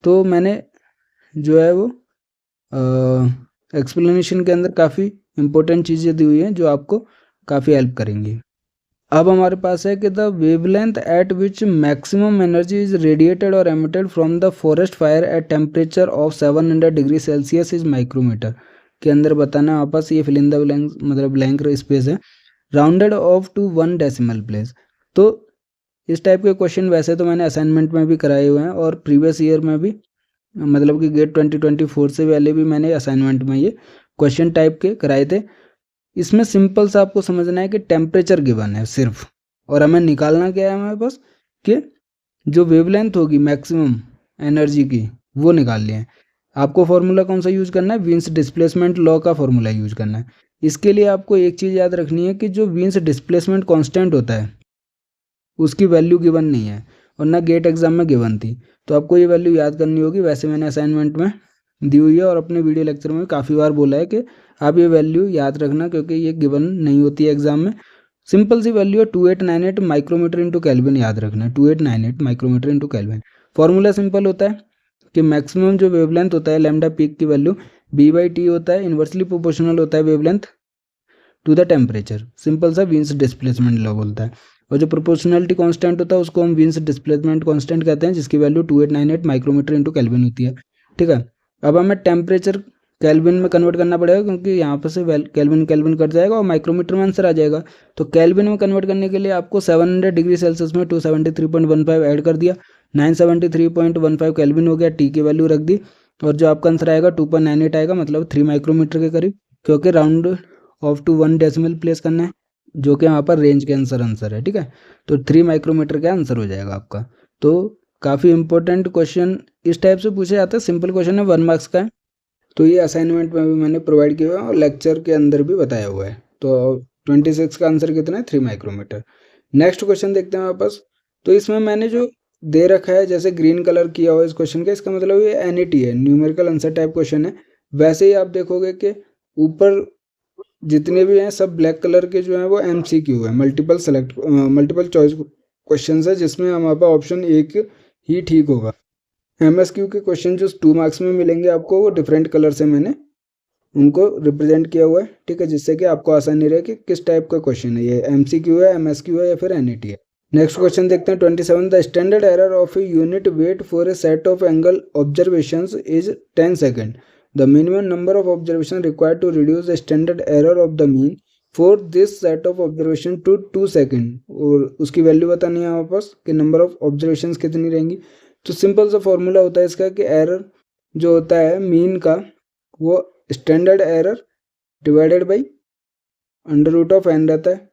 तो मैंने जो है वो एक्सप्लेनेशन के अंदर काफ़ी इम्पोर्टेंट चीज़ें दी हुई हैं जो आपको काफ़ी हेल्प करेंगी। अब हमारे पास है कि the wavelength at which maximum energy is radiated और emitted from the forest fire at temperature of 700 degree Celsius is micrometre. के अंदर बताना है वापस, ये फिल इन द ब्लैंक मतलब ब्लैंक स्पेस है, rounded off to 1 decimal place. तो इस टाइप के क्वेश्चन वैसे तो मैंने असाइनमेंट में भी कराए हुए हैं और प्रीवियस ईयर में भी, मतलब कि गेट 2024 से पहले भी मैंने असाइनमेंट में ये क्वेश्चन टाइप के कराए थे। इसमें सिंपल सा आपको समझना है कि टेम्परेचर गिवन है सिर्फ, और हमें निकालना क्या है हमारे पास कि जो वेवलेंथ होगी मैक्सिमम एनर्जी की वो निकाल है। आपको फॉर्मूला कौन सा यूज़ करना है, वीन्स डिस्प्लेसमेंट लॉ का फॉर्मूला यूज़ करना है। इसके लिए आपको एक चीज़ याद रखनी है कि जो वीन्स डिस्प्लेसमेंट कांस्टेंट होता है उसकी वैल्यू गिवन नहीं है और ना गेट एग्जाम में गिवन थी, तो आपको ये वैल्यू याद करनी होगी। वैसे मैंने असाइनमेंट में दी हुई है और अपने वीडियो लेक्चर में काफ़ी बार बोला है कि आप ये वैल्यू याद रखना, क्योंकि ये गिवन नहीं होती है एग्जाम में। सिंपल सी वैल्यू है 2898 माइक्रोमीटर इंटू कैल्विन, याद रखना है 2898 micrometre into kelvin. Formula simple होता है कि मैक्सिमम जो वेवलेंथ होता है लैम्डा पीक की वैल्यू b/t होता है, इन्वर्सली प्रोपोर्शनल होता है wavelength to the temperature, simple सा वीन्स डिस्प्लेसमेंट लॉ बोलता है। और जो प्रोपोर्शनलिटी कांस्टेंट होता है उसको हम वीन्स डिस्प्लेसमेंट कांस्टेंट कहते हैं, जिसकी वैल्यू 2898 माइक्रोमीटर इंटू कैल्विन होती है। ठीक है, अब हमें टेम्परेचर कैल्विन में कन्वर्ट करना पड़ेगा, क्योंकि यहाँ पर से कैल्विन कैल्विन कट जाएगा और माइक्रोमीटर में आंसर आ जाएगा। तो कैल्विन में कन्वर्ट करने के लिए आपको 700 डिग्री सेल्सियस में 273.15 ऐड कर दिया, 973.15 कैल्विन हो गया, टी की वैल्यू रख दी और जो आपका आंसर आएगा 2.98 आएगा, मतलब 3 माइक्रोमीटर के करीब, क्योंकि round off to 1 decimal place करना है, जो कि यहाँ पर रेंज के आंसर है। ठीक है, तो 3 माइक्रोमीटर का आंसर हो जाएगा आपका। तो काफ़ी इंपॉर्टेंट क्वेश्चन इस टाइप से पूछे जाते हैं, सिंपल क्वेश्चन है, 1 मार्क्स का है। तो ये असाइनमेंट में भी मैंने प्रोवाइड किया हुआ है और लेक्चर के अंदर भी बताया हुआ है। तो 26 का आंसर कितना है, 3 माइक्रोमीटर। नेक्स्ट क्वेश्चन देखते हैं वापस। तो इसमें मैंने जो दे रखा है जैसे ग्रीन कलर किया हुआ है इस क्वेश्चन का, इसका मतलब ये NET है, न्यूमेरिकल आंसर टाइप क्वेश्चन है। वैसे ही आप देखोगे कि ऊपर जितने भी हैं सब ब्लैक कलर के जो हैं वो MCQ है, मल्टीपल चॉइस क्वेश्चन है, जिसमें हमारे पास ऑप्शन एक ही ठीक होगा। MSQ के क्वेश्चन जो 2 मार्क्स में मिलेंगे आपको, वो डिफरेंट कलर से मैंने उनको रिप्रेजेंट किया हुआ है। ठीक है, जिससे कि आपको आसानी रहे कि किस टाइप का क्वेश्चन है, ये MCQ है, MSQ है या फिर NET है। नेक्स्ट क्वेश्चन देखते हैं 27। The standard error of a unit weight for a set of angle observations is 10 second. The minimum number of observation required to reduce the standard error of the mean for this set of observation to 2 second. और उसकी value बतानी है हमारे पास कि number of observation कितनी रहेंगी। तो सिंपल सा फॉर्मूला होता है इसका कि एरर जो होता है मीन का, वो standard error divided by √n रहता है।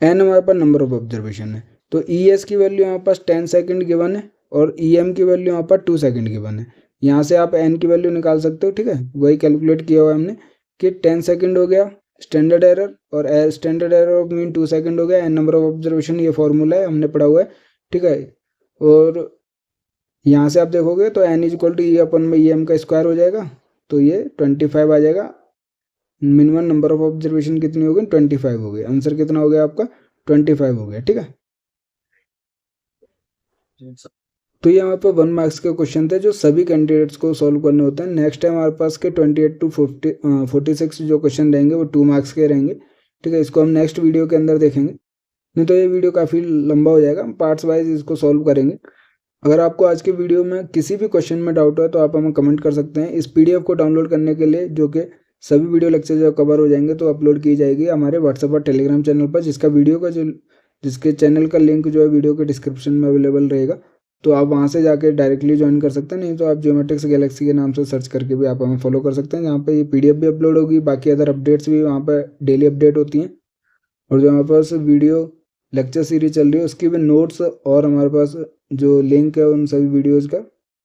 n हमारे पास नंबर ऑफ ऑब्जर्वेशन है, तो ES की वैल्यू हमारे पास 10 सेकेंड गिवन है और EM की वैल्यू हमारे पास 2 सेकेंड गिवन है। यहाँ से आप n की वैल्यू निकाल सकते हो। ठीक है, वही कैलकुलेट किया हुआ है हमने कि 10 सेकेंड हो गया स्टैंडर्ड एरर और standard error of mean 2 second हो गया, n नंबर ऑफ ऑब्जर्वेशन, ये फॉर्मूला है, हमने पढ़ा हुआ है। ठीक है, और यहाँ से आप देखोगे तो n = E/EM का स्क्वायर हो जाएगा, तो ये 25 आ जाएगा। मिनिमम नंबर ऑफ ऑब्जर्वेशन कितनी हो गई, 25 हो गई। आंसर कितना हो गया आपका, 25 हो गया। ठीक है, तो ये हमारे पास 1 मार्क्स के क्वेश्चन थे जो सभी कैंडिडेट्स को सॉल्व करने होते हैं। नेक्स्ट है हमारे पास के 28 to 46 जो क्वेश्चन रहेंगे वो 2 मार्क्स के रहेंगे। ठीक है, इसको हम नेक्स्ट वीडियो के अंदर देखेंगे, नहीं तो ये वीडियो काफ़ी लंबा हो जाएगा, हम पार्ट्स वाइज इसको सॉल्व करेंगे। अगर आपको आज के वीडियो में किसी भी क्वेश्चन में डाउट है तो आप हमें कमेंट कर सकते हैं। इस PDF को डाउनलोड करने के लिए, जो कि सभी वीडियो लेक्चर जो कवर हो जाएंगे तो अपलोड की जाएगी हमारे व्हाट्सएप और टेलीग्राम चैनल पर, जिसके चैनल का लिंक जो है वीडियो के डिस्क्रिप्शन में अवेलेबल रहेगा। तो आप वहाँ से जाके डायरेक्टली ज्वाइन कर सकते हैं, नहीं तो आप ज्योमेट्रिक्स गैलेक्सी के नाम से सर्च करके भी आप हमें फॉलो कर सकते हैं, जहाँ पे ये PDF भी अपलोड होगी, बाकी अदर अपडेट्स भी वहाँ पर डेली अपडेट होती हैं। और जो हमारे पास वीडियो लेक्चर सीरीज चल रही है उसकी भी नोट्स और हमारे पास जो लिंक है उन सभी वीडियोज़ का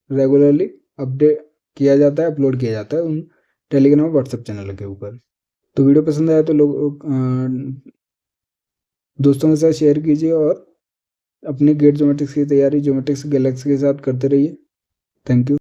रेगुलरली अपडेट किया जाता है, अपलोड किया जाता है उन टेलीग्राम और व्हाट्सएप चैनल के ऊपर। तो वीडियो पसंद आया तो लोग दोस्तों के साथ शेयर कीजिए और अपनी गेट ज्योमेट्रिक्स की तैयारी ज्योमेट्रिक्स गैलेक्सी के साथ करते रहिए। Thank you.